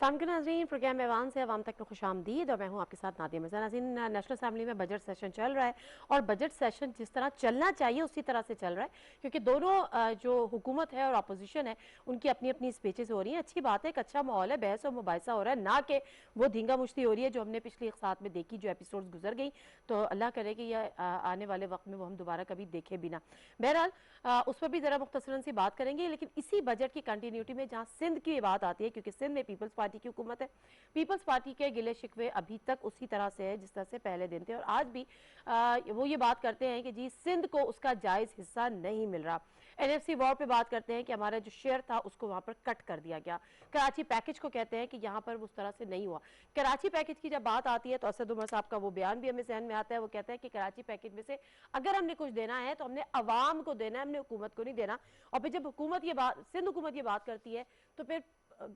अस्सलाम वालेकुम नाज़रीन, प्रोग्राम ऐवान से अवाम तक में खुशामदीद और मैं हूँ आपके साथ नादिया मिर्ज़ा। नाज़रीन, नेशनल असेंबली में बजट सेशन चल रहा है और बजट सेशन जिस तरह चलना चाहिए उसी तरह से चल रहा है, क्योंकि दोनों जो हुकूमत है और अपोजिशन है उनकी अपनी अपनी स्पीचेस हो रही हैं। अच्छी बात है, एक अच्छा माहौल है, बहस और मुबाहिसा हो रहा है, ना कि वो धींगा मुश्ती हो रही है जो हमने पिछले एक साथ में देखी, जो एपिसोड्स गुजर गई। तो अल्लाह करे कि यह आने वाले वक्त में वो हम दोबारा कभी देखे भी ना। बहरहाल उस पर भी ज़रा मुख्तसरन सी बात करेंगे, लेकिन इसी बजट की कंटिन्यूटी में जहाँ सिंध की बात आती है, क्योंकि सिंध में पीपल्स पार्टी की हुकूमत है, पीपल्स पार्टी के गिले शिकवे अभी तक उसी तरह से है जिस तरह से पहले दिन थे और आज भी वो ये बात करते हैं कि जी सिंध को उसका जायज़ हिस्सा नहीं मिल रहा। एनएफसी वॉर पे बात करते हैं कि हमारा जो शेयर था उसको वहाँ पर कट कर दिया गया। कराची पैकेज को कहते हैं कि यहाँ पर उस तरह से नहीं हुआ। कराची पैकेज की जब बात आती है तो असद उमर साहब का वो बयान भी हमें जहन में आता है। वो कहता है कि कराची पैकेज में से अगर हमने कुछ देना है तो हमने अवाम को देना है, हमने हुकूमत को नहीं देना। और फिर जब हुकूमत ये बात, सिंध हुकूमत ये बात करती है तो फिर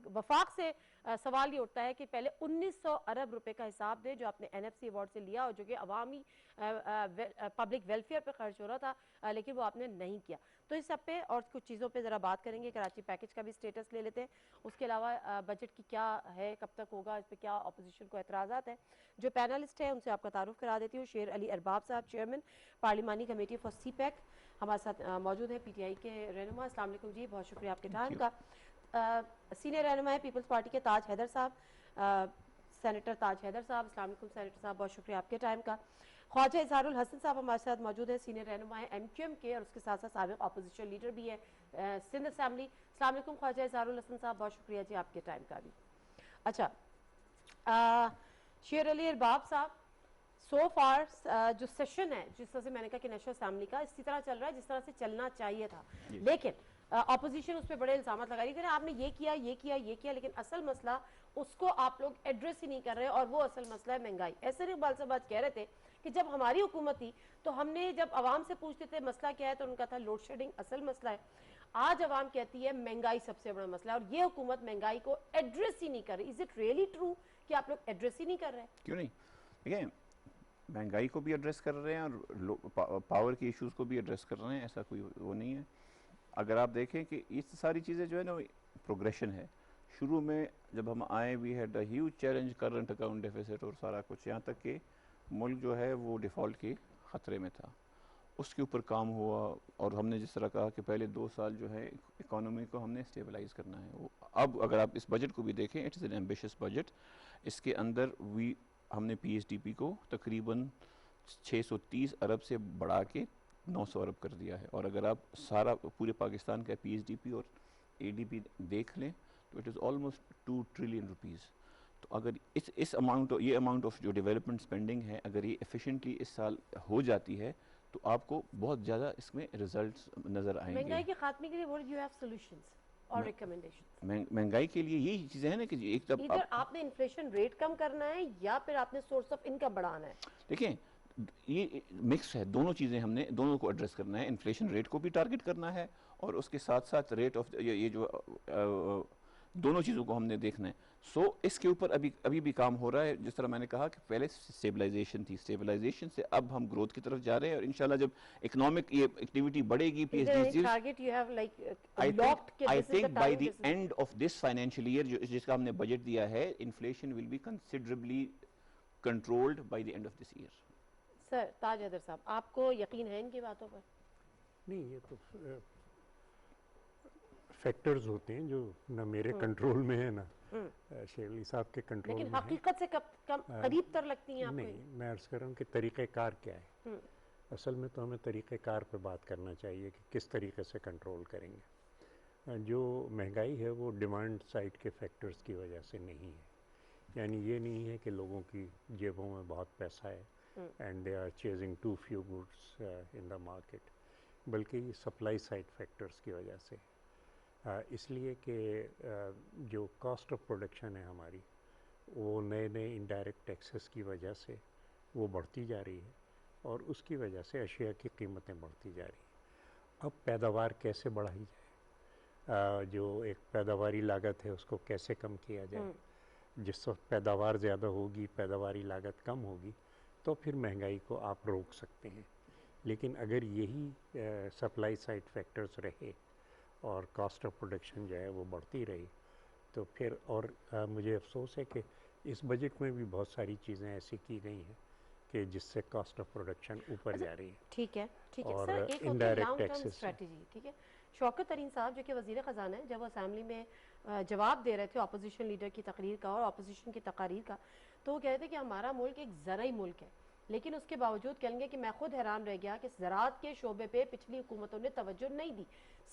वफाक से सवाल ये उठता है कि पहले 1900 अरब रुपए का हिसाब दे जो आपने एनएफसी अवार्ड से लिया और जो कि अवामी पब्लिक वेलफेयर पे खर्च हो रहा था, लेकिन वो आपने नहीं किया। तो इस सब पे और कुछ चीज़ों पे ज़रा बात करेंगे। कराची पैकेज का भी स्टेटस ले लेते हैं, उसके अलावा बजट की क्या है, कब तक होगा, इस पर क्या अपोजिशन को एतराज़ात हैं। जो पैनलिस्ट है उनसे आपका तारुफ करा देती हूँ। शेर अली अरबाब साहब, चेयरमैन पार्लिमानी कमेटी फॉर सी पैक, हमारे साथ मौजूद है। पीटीआई के रहनुमा, अस्सलाम वालेकुम जी, बहुत शुक्रिया आपके टाइम का। सीनियर रहनुमा है पीपल्स पार्टी के ताज हैदर साहब, सेनेटर ताज हैदर साहब, अस्सलाम वालेकुम सेनेटर साहब, बहुत शुक्रिया आपके टाइम का। ख्वाजा इजहारुल हसन साहब हमारे साथ मौजूद है, सीनियर रहनुमा है एमक्यूएम के और उसके साथ साथ साबिक अपोजिशन लीडर भी है सिंध असेंबली। अस्सलाम वालेकुम ख्वाजा इजहारुल हसन साहब, बहुत शुक्रिया जी आपके टाइम का भी। अच्छा, शेर अली अरबाब साहब, सो फार जो सेशन है जिस तरह से मैंने कहा कि नेशनल असेंबली का इसी तरह चल रहा है जिस तरह से चलना चाहिए था, लेकिन अपोजिशन उस पर बड़े इल्जाम लगा रही है, आपने ये किया ये किया ये किया, लेकिन असल मसला उसको आप लोग एड्रेस ही नहीं कर रहे और वो असल मसला है महंगाई। ऐसे इकबाल साहब आज कह रहे थे कि जब हमारी हुकूमत थी तो हमने जब आवाम से पूछते थे मसला क्या है तो उनका था लोड शेडिंग असल मसला है। आज आवाम कहती है महंगाई सबसे बड़ा मसला है और ये हुकूमत महंगाई को एड्रेस ही नहीं कर रही। इज इट रियली ट्रू कि आप लोग एड्रेस ही नहीं कर रहे? क्यों नहीं? देखिए, महंगाई को भी एड्रेस कर रहे हैं और पावर के इश्यूज को भी एड्रेस कर रहे हैं, ऐसा कोई वो नहीं है। अगर आप देखें कि ये सारी चीज़ें जो है ना प्रोग्रेशन है। शुरू में जब हम आए we had a huge challenge, current account deficit और सारा कुछ, यहाँ तक कि मुल्क जो है वो डिफ़ॉल्ट के ख़तरे में था। उसके ऊपर काम हुआ और हमने जिस तरह कहा कि पहले 2 साल जो है इकोनॉमी को हमने स्टेबलाइज करना है। वो अब अगर आप इस बजट को भी देखें, इट्स एन एम्बिशियस बजट। इसके अंदर हमने पीएसडीपी को तकरीबन 630 अरब से बढ़ा के 900 अरब कर दिया है। और अगर आप सारा पूरे पाकिस्तान का पीएसडीपी और एडीपी देख लें तो it is almost 2 trillion rupees. तो अगर इस अमाउंट, ये अमाउंट ऑफ जो डेवलपमेंट स्पेंडिंग है, अगर ये एफिशिएंटली इस साल हो जाती है तो आपको बहुत ज़्यादा इसमें रिजल्ट्स नज़र आएंगे। महंगाई के खात्मे के लिए what do you have solutions और रिकमेंडेशंस? महंगाई के लिए यही चीज़ें हैं ना कि एक तब इधर आपने इन्फ्लेशन रेट कम करना है या फिर आपने सोर्स ऑफ इनकम बढ़ाना है? देखें, ये मिक्स है, दोनों चीज़ें हमने दोनों को एड्रेस करना है। इन्फ्लेशन रेट को भी टारगेट करना है और उसके साथ साथ रेट ऑफ ये जो दोनों चीज़ों को हमने देखना है। इसके ऊपर अभी अभी भी काम हो रहा है। जिस तरह मैंने कहा कि पहले स्टेबलाइजेशन थी, स्टेबलाइजेशन से अब हम ग्रोथ की तरफ जा रहे हैं और इंशाल्लाह जब इकोनॉमिक ये एक्टिविटी बढ़ेगी, PhD target you have like locked कि I this is the think by time the this is? End of this financial year जिसका हमने बजट दिया है, inflation will be considerably controlled by the end of this year. Sir Taj Haider साहब, आपको यकीन है इनकी बातों पर? नहीं, ये तो फैक्टर्स होते हैं जो न मेरे कंट्रोल में है ना शेरली साहब के कंट्रोल में लेकिन है। हकीकत से कब करीब तर लगती हैं आपको? नहीं, मैं अर्ज कर रहा हूँ कि तरीक़ेकार क्या है। असल में तो हमें तरीक़ेकार पे बात करना चाहिए कि किस तरीके से कंट्रोल करेंगे। जो महंगाई है वो डिमांड साइड के फैक्टर्स की वजह से नहीं है। यानी ये नहीं है कि लोगों की जेबों में बहुत पैसा है and they are chasing too few goods in the market, बल्कि सप्लाई साइड फैक्टर्स की वजह से। इसलिए कि जो कॉस्ट ऑफ प्रोडक्शन है हमारी, वो नए नए इनडायरेक्ट टैक्सेस की वजह से वो बढ़ती जा रही है और उसकी वजह से अशिया की कीमतें बढ़ती जा रही हैं। अब पैदावार कैसे बढ़ाई जाए, जो एक पैदावारी लागत है उसको कैसे कम किया जाए। जिस वक्त पैदावार ज़्यादा होगी, पैदावारी लागत कम होगी, तो फिर महंगाई को आप रोक सकते हैं। लेकिन अगर यही सप्लाई साइड फैक्टर्स रहे और कॉस्ट ऑफ प्रोडक्शन जो है वो बढ़ती रही, तो फिर और मुझे अफसोस है कि इस बजट में भी बहुत सारी चीज़ें ऐसी की गई हैं कि जिससे कॉस्ट ऑफ प्रोडक्शन ऊपर जा रही है। ठीक है, ठीक है और सर, एक होती है indirect लॉन्ग टर्म taxes से। स्ट्रेटजी, ठीक है। शौकत तरीन साहब जो कि वजीर ख़जाना है, जब वो असेंबली में जवाब दे रहे थे अपोजिशन लीडर की तकरीर का और अपोजिशन की तकारीर का, तो वो कह रहे थे कि हमारा मुल्क एक ज़रई मुल्क है, लेकिन उसके बावजूद कहेंगे कि मैं खुद हैरान रह गया कि ज़राअत के शोबे पे पिछली हुकूमतों ने तवज्जो नहीं दी।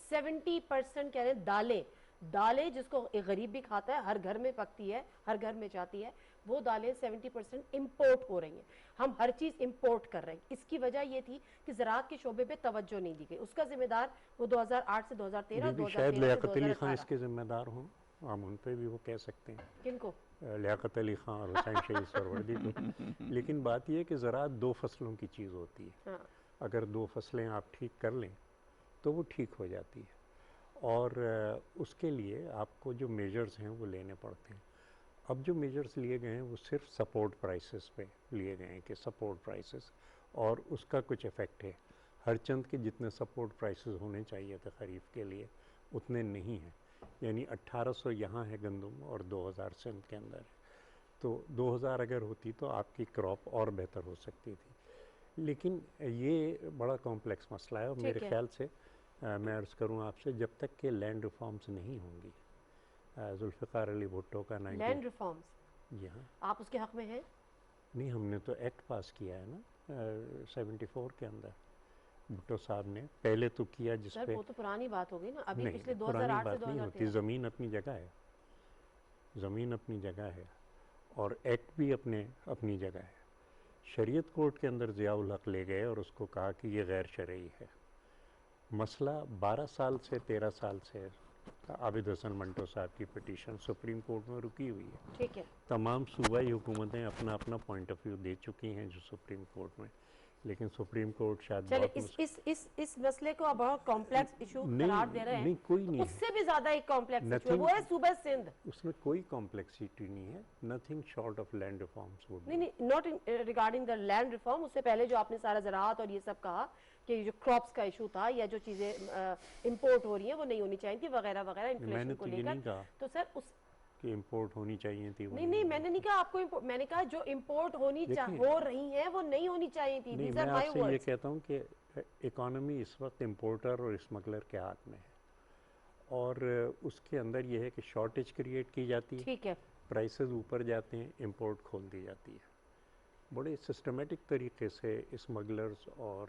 70% कह रहे हैं दालें, दालें जिसको एक गरीब भी खाता है, हर घर में पकती है, हर घर में जाती है, वो दालें 70% इम्पोर्ट हो रही हैं। हम हर चीज़ इम्पोर्ट कर रहे हैं। इसकी वजह ये थी कि ज़राअत के शोबे पे तवज्जो नहीं दी गई। उसका जिम्मेदार वो 2008 से 2013, दीदी 2013 शायद से लियाकत अली खान 2018। इसके जिम्मेदार हों, हम उन पे भी वो कह सकते हैं, किनको? लियाकत अली खान और हुसैन शहीद सरवर्दी को। लेकिन बात यह है कि ज़राअत 2 फसलों की चीज़ होती है। हाँ, अगर 2 फसलें आप ठीक कर लें तो वो ठीक हो जाती है, और उसके लिए आपको जो मेजर्स हैं वो लेने पड़ते हैं। अब जो मेजर्स लिए गए हैं वो सिर्फ सपोर्ट प्राइसेस पे लिए गए हैं कि सपोर्ट प्राइसेस, और उसका कुछ इफ़ेक्ट है। हर चंद के जितने सपोर्ट प्राइसेस होने चाहिए थे ख़रीफ के लिए उतने नहीं हैं। यानी 1800 यहाँ है गंदम और 2000 सिंध के अंदर है। तो 2000 अगर होती तो आपकी क्रॉप और बेहतर हो सकती थी। लेकिन ये बड़ा कॉम्प्लेक्स मसला है, और मेरे ठीक है। ख्याल से मैं अर्ज़ करूँ आपसे, जब तक कि लैंड रिफॉर्म्स नहीं होंगी, जुल्फ़िकार अली भुट्टो का 19 लैंड रिफॉर्म्स, जी हाँ, आप उसके हक में हैं? नहीं हमने तो एक्ट पास किया है ना 74 के अंदर, भुट्टो साहब ने पहले तो किया जिस सर पे। वो तो पुरानी बात हो गई ना, अभी नहीं, पिछले पुरानी 2008 से बात नहीं होती, 2013। ज़मीन अपनी जगह है, ज़मीन अपनी जगह है, और एक्ट भी अपनी जगह है। शरीयत कोर्ट के अंदर ज़ियाउल हक ले गए और उसको कहा कि ये गैर शरई है। मसला 12 साल से 13 साल से आबिद हसन मंटो साहब की पिटीशन सुप्रीम कोर्ट में रुकी हुई है। ठीक है, तमाम सूबाई हुकूमतें अपना अपना पॉइंट ऑफ व्यू दे चुकी हैं जो सुप्रीम कोर्ट में, लेकिन सुप्रीम कोर्ट शायद चले बहुत इस मसले को आप बहुत कॉम्प्लेक्स इशू करार दे रहे हैं। नहीं कोई तो नहीं है, उससे भी ज्यादा एक कॉम्प्लेक्स इशू है, Nothing- वो है सूबा सिंध। उसमें कोई कॉम्प्लेक्सिटी नहीं है, nothing short of land reforms would नहीं नहीं, not regarding the land reform, उससे पहले जो आपने सारा ज़राअत और ये सब कहा कि जो क्रॉप्स का इशू था या जो चीज़ें इंपोर्ट हो रही हैं वो नहीं होनी चाहिए थी वगैरह वगैरह, इन्फ्लेशन मैंने को तो ये नहीं लेकर। कहा तो सर उस कि इंपोर्ट होनी चाहिए थी वो नहीं नहीं, मैंने नहीं कहा आपको मैंने कहा जो इंपोर्ट देखिए, हो रही हैं वो नहीं होनी चाहिए थी। नहीं, These मैं are my आपसे ये words. कहता हूँ कि इकोनॉमी इस वक्त इंपोर्टर और स्मगलर के हाथ में है, और उसके अंदर ये है कि शॉर्टेज क्रिएट की जाती है, ठीक है, प्राइसेस ऊपर जाते हैं, इंपोर्ट खोल दी जाती है। बड़े सिस्टमेटिक तरीके से स्मगलर्स और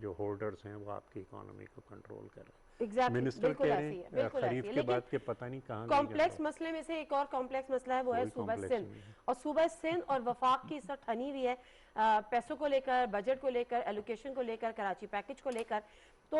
जो होल्डर्स हैं वो आपकी इकोनॉमी को कंट्रोल कर रहे हैं। एग्जैक्टली, मिनिस्टर बिल्कुल कह ऐसी रहे है, हैं बिल्कुल ऐसी खरीफ है। के लेकिन बाद के पता नहीं कहाँ कॉम्प्लेक्स मसले में से एक और कॉम्प्लेक्स मसला है, वो है कोई सूबा complex सिंध। नहीं है। और सूबा सिंध और वफाक की इस वक्त ठनी हुई है पैसों को लेकर, बजट को लेकर, एलोकेशन को लेकर, कराची पैकेज को लेकर। तो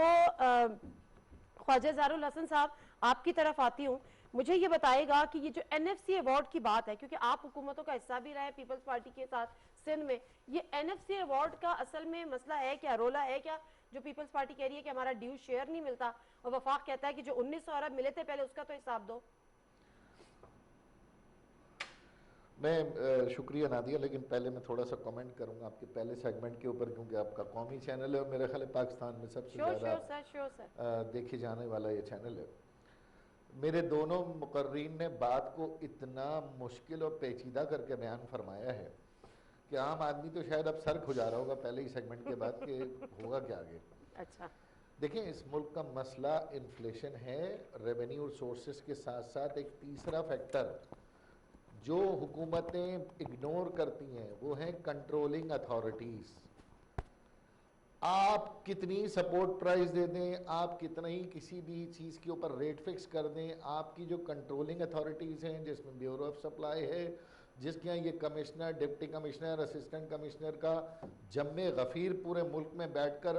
ख्वाजा ज़ारुल हसन साहब, आपकी तरफ आती हूँ, मुझे ये बताएगा कि ये जो एनएफसी अवार्ड की बात है, क्योंकि आप हुकूमतों का हिस्सा भी रहे पीपल्स पार्टी के साथ सिंध में, ये एनएफसी अवार्ड का असल में मसला है क्या, रोला है क्या? जो पीपल्स पार्टी कह रही है कि हमारा ड्यू शेयर नहीं मिलता, और वफाक कहता है कि जो 1900 अरब मिले थे पहले उसका तो हिसाब दो। मैं शुक्रिया नादिया, लेकिन पहले मैं थोड़ा सा कमेंट करूंगा आपके पहले सेगमेंट के ऊपर, क्योंकि आपका कौमी चैनल है और मेरे ख्याल है पाकिस्तान में सबसे श्योर ज़्यादा श्योर सर। देखे जाने वाला ये चैनल है। मेरे दोनों मुकर्रीन ने बात को इतना मुश्किल और पेचीदा करके बयान फरमाया है कि आम आदमी तो शायद अब सर खुजा रहा होगा पहले ही सेगमेंट के बाद कि होगा क्या आगे। अच्छा, देखें, इस मुल्क का मसला इन्फ्लेशन है, रेवेन्यू सोर्सेस के साथ साथ एक तीसरा फैक्टर जो हुकूमतें इग्नोर करती हैं वो है कंट्रोलिंग अथॉरिटीज़। आप कितनी सपोर्ट प्राइस दे दें, आप कितना ही किसी भी चीज़ के ऊपर रेट फिक्स कर दें, आपकी जो कंट्रोलिंग अथॉरिटीज़ हैं जिसमें ब्यूरो ऑफ सप्लाई है, जिसके यहाँ ये commissioner, deputy commissioner, assistant commissioner का जम्मे गफ़ीर पूरे मुल्क में बैठकर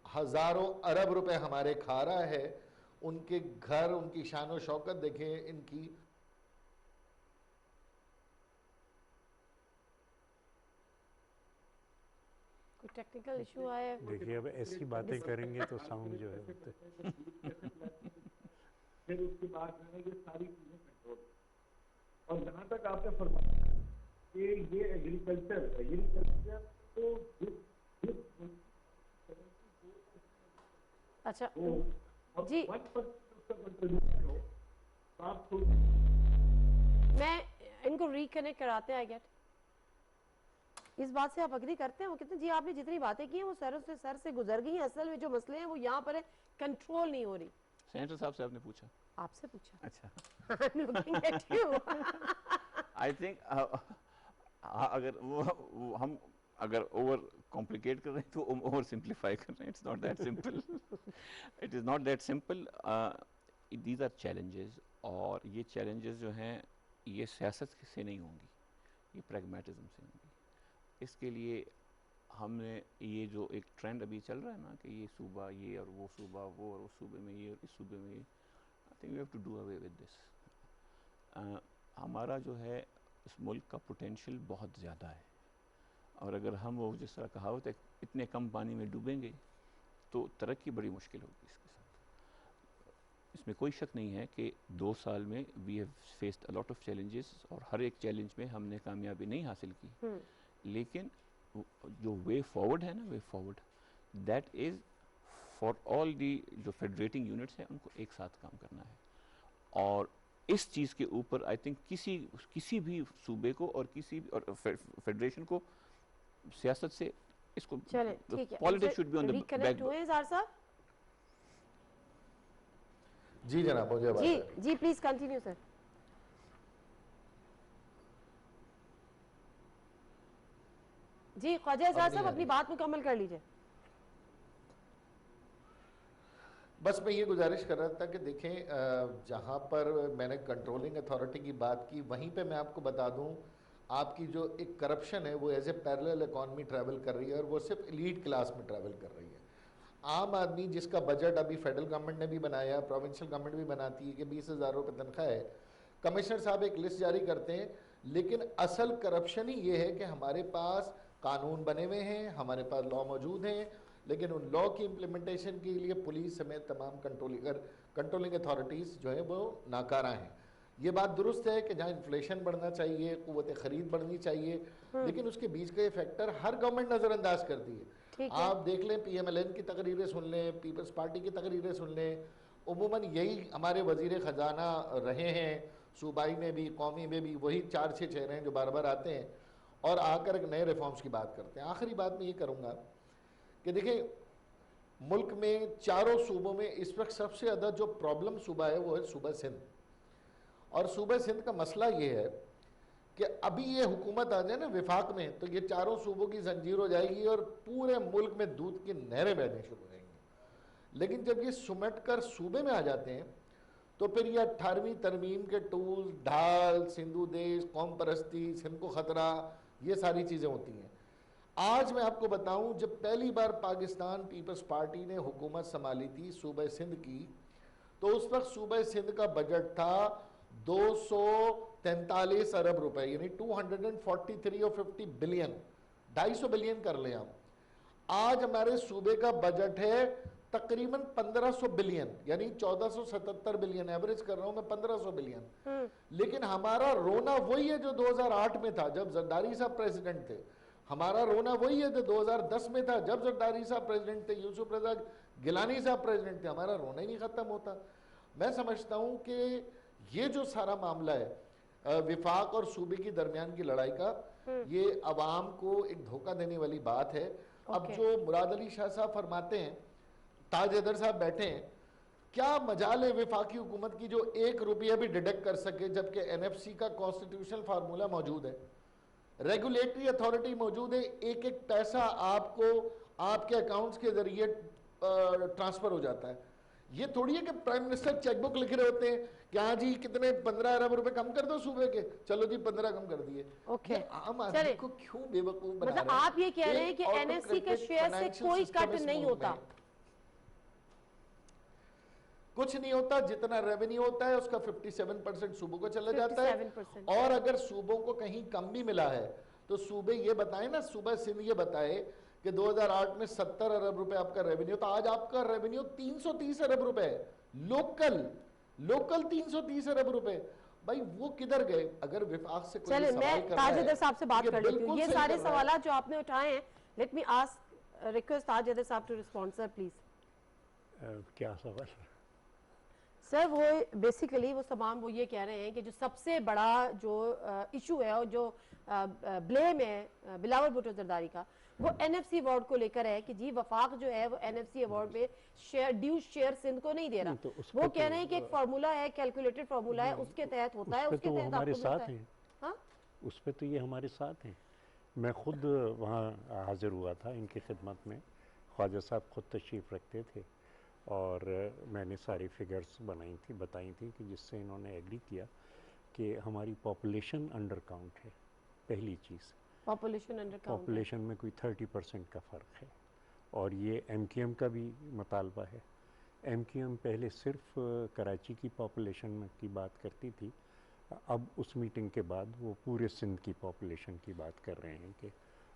हज़ारों अरब रुपए हमारे खा रहा है, उनके घर, उनकी शान व शौकत देखें, इनकी कोई टेक्निकल इशू आया? देखिए अब ऐसी बातें करेंगे तो साउंड जो है फिर उसके बाद जो है ये सारी चीजें कंट्रोल। और जहाँ तक आपने फरमाया कि ये एग्रीकल्चर तो अच्छा वो जी, 1% उसका कंट्रीब्यूशन हो, आप खुद मैं इनको रिकनेक्ट कराते हैं आई गेट। इस बात से आप अग्री करते हैं? वो कहते हैं जी आपने जितनी बातें की हैं वो सर से गुजर गई हैं, असल में जो मसले हैं वो यहाँ पर है, कंट्रोल नहीं हो रही। सेनेटर साहब से आपने पूछा? आपसे पूछा। अच्छा। I'm looking at you. I think अगर वो हम अगर ओवर कॉम्प्लिकेट कर रहे हैं तो ओवर सिंप्लीफाई कर रहे हैं। It's not that simple. It is not that simple. These are challenges, और ये चैलेंजेस जो हैं ये सियासत से नहीं होंगी, ये प्रैग्मेटिज्म से होंगी। इसके लिए हमने ये जो एक ट्रेंड अभी चल रहा है ना कि ये सूबा ये और वो सूबा वो और उस सूबे में ये और इस सूबे में ये, I think we have to do away with this. हमारा जो है इस मुल्क का पोटेंशियल बहुत ज़्यादा है, और अगर हम वो जिस तरह कहावत है इतने कम पानी में डूबेंगे तो तरक्की बड़ी मुश्किल होगी इसके साथ। इसमें कोई शक नहीं है कि 2 साल में we have faced a lot of challenges, और हर एक चैलेंज में हमने कामयाबी नहीं हासिल की, लेकिन जो वे फॉरवर्ड है ना, way forward that is for all the जो फेडरेटिंग यूनिट्स हैं उनको एक साथ काम करना है। और इस चीज़ के ऊपर आई थिंक किसी भी सूबे को और फेडरेशन को सियासत से इसको चले ठीक है, politics should be on the reconnect हुए जार साहब? जी जनाब, मुझे आवाज़ जी आ रही है। जी प्लीज कंटिन्यू सर। जी ख्वाजा एजाज साहब अपनी बात मुकम्मल कर लीजिए। बस मैं ये गुजारिश कर रहा था कि देखें, जहाँ पर मैंने कंट्रोलिंग अथॉरिटी की बात की वहीं पे मैं आपको बता दूं, आपकी जो एक करप्शन है वो as a parallel economy travel कर रही है, और वो सिर्फ एलीट क्लास में ट्रैवल कर रही है। आम आदमी जिसका बजट अभी फेडरल गवर्नमेंट ने भी बनाया, प्रोविंशियल गवर्नमेंट भी बनाती है कि 20,000 रुपये तनख्वाह है, कमिश्नर साहब एक लिस्ट जारी करते हैं, लेकिन असल करप्शन ही ये है कि हमारे पास कानून बने हुए हैं, हमारे पास लॉ मौजूद हैं, लेकिन उन लॉ की इम्प्लीमेंटेशन के लिए पुलिस समेत तमाम कंट्रोलिंग अथॉरिटीज़ जो है वो नाकारा हैं। ये बात दुरुस्त है कि जहाँ इन्फ्लेशन बढ़ना चाहिए, क़ुव्वत ख़रीद बढ़नी चाहिए, लेकिन उसके बीच का ये फैक्टर हर गवर्नमेंट नज़रअंदाज करती है। आप देख लें, PMLN की तकरीरें सुन लें, पीपल्स पार्टी की तकरीरें सुन लें, उमूमन यही हमारे वज़ीर ख़जाना रहे हैं, सूबाई में भी कौमी में भी वही 4-6 चेहरे हैं जो बार बार आते हैं और आकर एक नए रिफॉर्म्स की बात करते हैं। आखिरी बात मैं ये करूँगा कि देखिए, मुल्क में चारों सूबों में इस वक्त सबसे ज़्यादा जो प्रॉब्लम सूबा है वो है सूबा सिंध। और सूबा सिंध का मसला ये है कि अभी ये हुकूमत आ जाए ना विफाक में, तो ये चारों सूबों की जंजीर हो जाएगी और पूरे मुल्क में दूध की नहरें बहने शुरू हो जाएंगी। लेकिन जब ये सुमट कर सूबे में आ जाते हैं तो फिर ये 18वीं तरमीम के टूल्स, ढाल, सिंधु देश, कौम परस्ती, सिंध को ख़तरा, ये सारी चीज़ें होती हैं। आज मैं आपको बताऊं, जब पहली बार पाकिस्तान पीपल्स पार्टी ने हुकूमत संभाली थी सूबे सिंध की, तो उस वक्त सूबे सिंध का बजट था 243 अरब रुपए, यानी 243 और 50 बिलियन, 250 बिलियन कर लें आप। आज हमारे सूबे का बजट है तकरीबन 1500 बिलियन, यानी 1477 बिलियन, एवरेज कर रहा हूं मैं 1500 बिलियन। लेकिन हमारा रोना वही है जो 2008 में था जब जरदारी साहब प्रेसिडेंट थे। हमारा रोना वही है जो 2010 में था जब जरदारी साहब प्रेसिडेंट थे, यूसुफ रजा गिलानी साहब प्रेसिडेंट थे। हमारा रोना ही नहीं खत्म होता। मैं समझता हूं कि ये जो सारा मामला है विफाक और सूबे की दरमियान की लड़ाई का, ये अवाम को एक धोखा देने वाली बात है। अब जो मुराद अली शाह साहब फरमाते हैं, ताज हैदर साहब बैठे हैं, क्या मजाल है विफाकी हुकूमत की जो 1 रुपया भी डिडक्ट कर सके, जबकि NFC का कॉन्स्टिट्यूशनल फार्मूला मौजूद है, रेगुलेटरी अथॉरिटी मौजूद है, एक एक पैसा आपको आपके अकाउंट्स के जरिए ट्रांसफर हो जाता है। ये थोड़ी है कि प्राइम मिनिस्टर चेकबुक लिख रहे होते हैं कि हाँ जी कितने 15 अरब रुपए कम कर दो सूबे के, चलो जी 15 कम कर दिए। ओके, आम आदमी को क्यों बेवकूफ बना मतलब रहे हैं? आप ये कह रहे हैं कि NFC के शेयर से कोई कट नहीं होता? कुछ नहीं होता। जितना रेवेन्यू होता है उसका 57% सूबों को चला जाता है। 57%। और अगर सूबों को कहीं कम भी मिला है तो सूबे ये बताए ना, सूबा सिंध ये बताए कि 2008 में 70 अरब रुपए आपका रेवेन्यू, तो आज आपका रेवेन्यू 330 अरब रुपए है। लोकल 330 अरब रुपए। भाई वो किधर गए? अगर विफाक से कोई चलिए सवाल मैं कर रहा है, ताज साहब से बात ये कर लेती हूँ। बिल्कुल ये सही सारे कर रहा है। सवाल जो आपने उठाए हैं, लेट मी आस्क रिक्वेस्ट ताज साहब टू रिस्पॉन्ड। Sir please. क्या सवाल? सर वो बेसिकली वो तमाम वो ये कह रहे हैं कि जो सबसे बड़ा जो इशू है और जो ब्लेम है बिलावल भुट्टो जरदारी का, वो एनएफसी अवार्ड को लेकर है कि जी वफाक जो है वो एनएफसी अवार्ड में ड्यू शेयर सिंध को नहीं दे रहा। तो उस वो पे कह रहे हैं कि एक फार्मूला है, कैलकुलेटेड फार्मूला है, उसके तहत होता है, उस पे उसके तो वो तहत हमारे आपको साथ मिलता है। हैं, हाँ उस पे तो ये हमारे साथ हैं। मैं खुद वहाँ हाजिर हुआ था इनकी खिदमत में, ख्वाजा साहब खुद तशरीफ़ रखते थे और मैंने सारी फिगर्स बताई थी कि जिससे इन्होंने एग्री किया कि हमारी पॉपुलेशन अंडर काउंट है। पहली चीज़, पॉपुलेशन अंडर काउंट है। पॉपुलेशन में कोई 30% का फ़र्क है और ये एमक्यूएम का भी मुतालबा है। एमक्यूएम पहले सिर्फ कराची की पॉपुलेशन में की बात करती थी, अब उस मीटिंग के बाद वो पूरे सिंध की पॉपुलेशन की बात कर रहे हैं कि,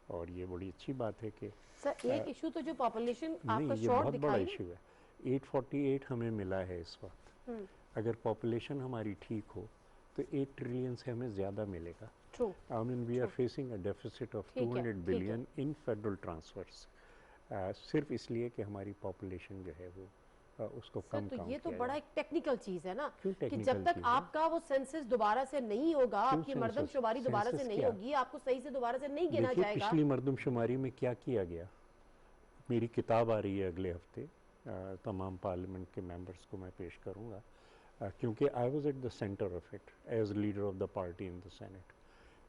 और ये बड़ी अच्छी बात है कि सर एक इशू तो जो पॉपुलेशन नहीं, आपका ये शॉर्ट बहुत बड़ा दिखाई इशू है। 848 हमें मिला है इस वक्त। अगर पॉपुलेशन हमारी ठीक हो तो 8 ट्रिलियन से हमें ज़्यादा मिलेगा। True. I mean, we are facing a deficit of ठीक है, 200 ठीक बिलियन इन फेडरल ट्रांसफर्स, सिर्फ इसलिए कि हमारी पॉपुलेशन जो है वो उसको सर कम तो काउंट ये तो किया बड़ा जाए। एक टेक्निकल चीज है ना क्यों कि technical जब तक चीज़ है? आपका वो सेंसस दोबारा से नहीं होगा, क्यों आपकी census? मर्दमशुमारी दोबारा से census नहीं क्या? होगी, आपको सही से दोबारा से नहीं गिना देखिए जाएगा। पिछली मरदमशुमारी में क्या किया गया, मेरी किताब आ रही है अगले हफ्ते, तमाम पार्लियामेंट के मेंबर्स को मैं पेश करूंगा, क्योंकि I was at the centre of it as leader of the party in the Senate.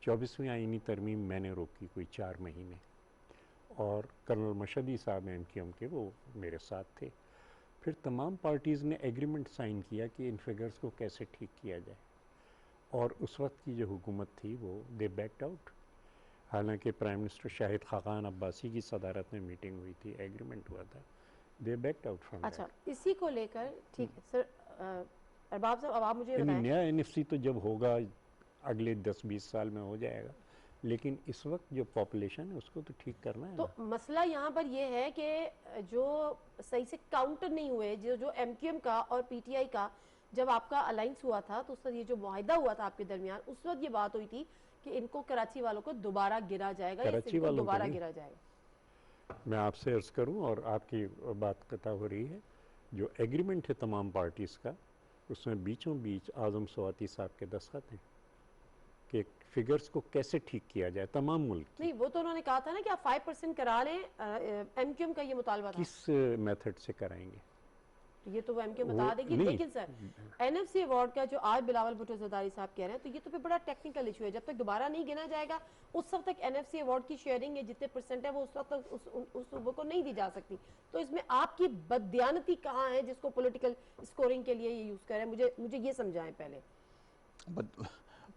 24वीं आईनी तरमीम मैंने रोकी कोई 4 महीने, और कर्नल मशदी साहब एमक्यूएम के वो मेरे साथ थे। फिर तमाम पार्टीज़ ने एग्रीमेंट साइन किया कि इन फिगर्स को कैसे ठीक किया जाए, और उस वक्त की जो हुकूमत थी वो दे बैक्ड आउट। हालांकि प्राइम मिनिस्टर शाहिद खाकान अब्बासी की सदारत में मीटिंग हुई थी, एग्रीमेंट हुआ था, दे बैक्ड आउट फ्रॉम दैट। अच्छा, इसी को लेकर ठीक है सर। अरबाब साहब अब आप मुझे ये यानी बताएं, नया एनएफसी तो जब होगा अगले 10-20 साल में हो जाएगा, लेकिन इस वक्त जो पॉपुलेशन है उसको तो ठीक करना है तो ना। मसला यहाँ पर ये है कि जो सही से काउंटर नहीं हुए, जो एमक्यूएम का और पीटीआई का जब आपका अलायंस हुआ था तो उस वक्त ये जो मुआहिदा हुआ था आपके दरमियान, उस वक्त ये बात हुई थी कि इनको कराची वालों को दोबारा गिरा जाएगा, या कराची सिंध को वालों को दोबारा नहीं। गिरा जाएगा। मैं आपसे अर्ज़ करूं, और आपकी बात कथा हो रही है, जो एग्रीमेंट है तमाम पार्टीज़ का, उसमें बीचों बीच आज़म सवाती साहब के दस्तखत हैं कि फिगर्स को कैसे ठीक किया जाए तमाम मुल्क की। नहीं, वो तो उन्होंने कहा था ना कि आप 5% करा लें, एमक्यूएम का ये मुतालबा था। किस मेथड से कराएंगे? ये तो वो एमक्यूएम वो बता देगी, नहीं। लेकिन सर एनएफसी अवार्ड का जो आज बिलावल भुट्टो जरदारी साहब कह रहे हैं, तो ये तो फिर बड़ा टेक्निकल इशू है। जब तक दोबारा नहीं गिना जाएगा उस वक्त तक एनएफसी अवार्ड की शेयरिंग है, जितने परसेंट है वो उस वक्त तक उस सूबे को नहीं दी जा सकती। तो इसमें आपकी बददियानती कहाँ है जिसको पॉलिटिकल स्कोरिंग के लिए ये यूज करें? मुझे ये समझाएं पहले।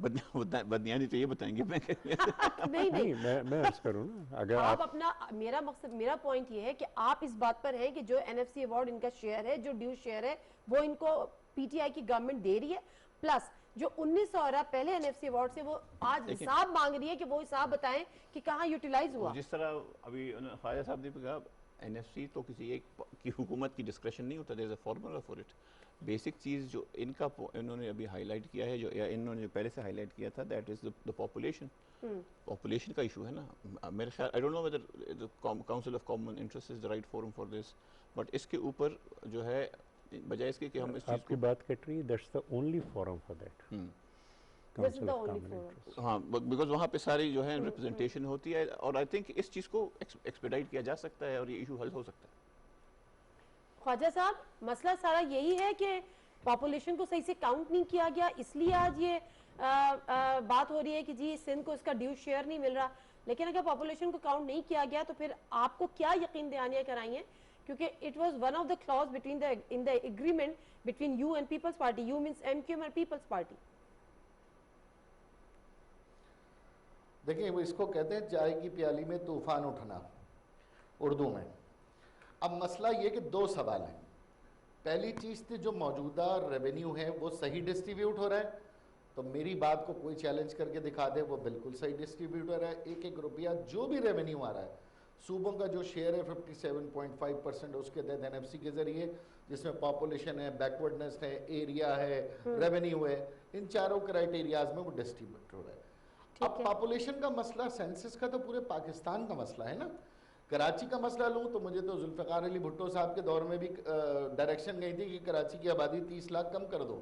बदनियानी तो ये बताएंगे मैं नहीं नहीं, मैं अर्ज़ करूँ ना, अगर आप अपना, मेरा पॉइंट ये है कि आप इस बात पर हैं कि जो एनएफसी अवार्ड इनका शेयर है, जो ड्यू शेयर है, वो इनको पीटीआई की गवर्नमेंट दे रही है, प्लस जो 1900 और पहले एनएफसी अवार्ड से वो आज हिसाब मांग रही है कि वो हिसाब बताएं कि कहाँ यूटिलाइज हुआ। जिस तरह अभी ख्वाजा साहब ने कहा, एनएफसी तो किसी एक की हुकूमत की डिस्क्रेशन नहीं होता, there is a formula for it. Basic चीज़ जो इन्होंने अभी हाईलाइट किया है, जो या इन्होंने पहले से हाईलाइट किया था, that is the population. Population का इशू है ना। मेरे ख्याल, I don't know whether the council of common interest is the right forum for this, but इसके ऊपर जो है, बजाय इसके कि हम इस चीज़ आपकी बात कट रही है, that's the only forum for that, council of common interest. हाँ, बिकॉज वहाँ पे सारी जो है रिप्रेजेंटेशन होती है, और आई थिंक इस चीज़ को एक्सपेडाइट किया जा सकता है और ये इशू हल हो सकता है। ख्वाजा साहब, मसला सारा यही है कि पॉपुलेशन को सही से काउंट नहीं किया गया, इसलिए आज ये बात हो रही है कि जी सिंध को इसका ड्यू शेयर नहीं मिल रहा। लेकिन अगर पॉपुलेशन को काउंट नहीं किया गया तो फिर आपको क्या यकीन दहानियां कराइए, क्योंकि it was one of the clause between in the agreement between you and People's Party, you means MQM and People's Party. देखिए, वो इसको कहते हैं चाय की प्याली में तूफान उठना उर्दू में। अब मसला ये कि 2 सवाल हैं। पहली चीज़ थी जो मौजूदा रेवेन्यू है वो सही डिस्ट्रीब्यूट हो रहा है, तो मेरी बात को कोई चैलेंज करके दिखा दे वो बिल्कुल सही डिस्ट्रीब्यूट हो रहा है। एक एक रुपया जो भी रेवेन्यू आ रहा है, सूबों का जो शेयर है 57.5% उसके तहत एनएफसी के जरिए, जिसमें पॉपुलेशन है, बैकवर्डनेस है, एरिया है, रेवेन्यू है, इन चारों क्राइटेरियाज में वो डिस्ट्रीब्यूट हो रहा है। अब पॉपुलेशन का मसला, सेंसस का तो पूरे पाकिस्तान का मसला है ना। कराची का मसला लूँ तो मुझे तो जुल्फ़िकार अली भुट्टो साहब के दौर में भी डायरेक्शन गई थी कि कराची की आबादी 30 लाख कम कर दो।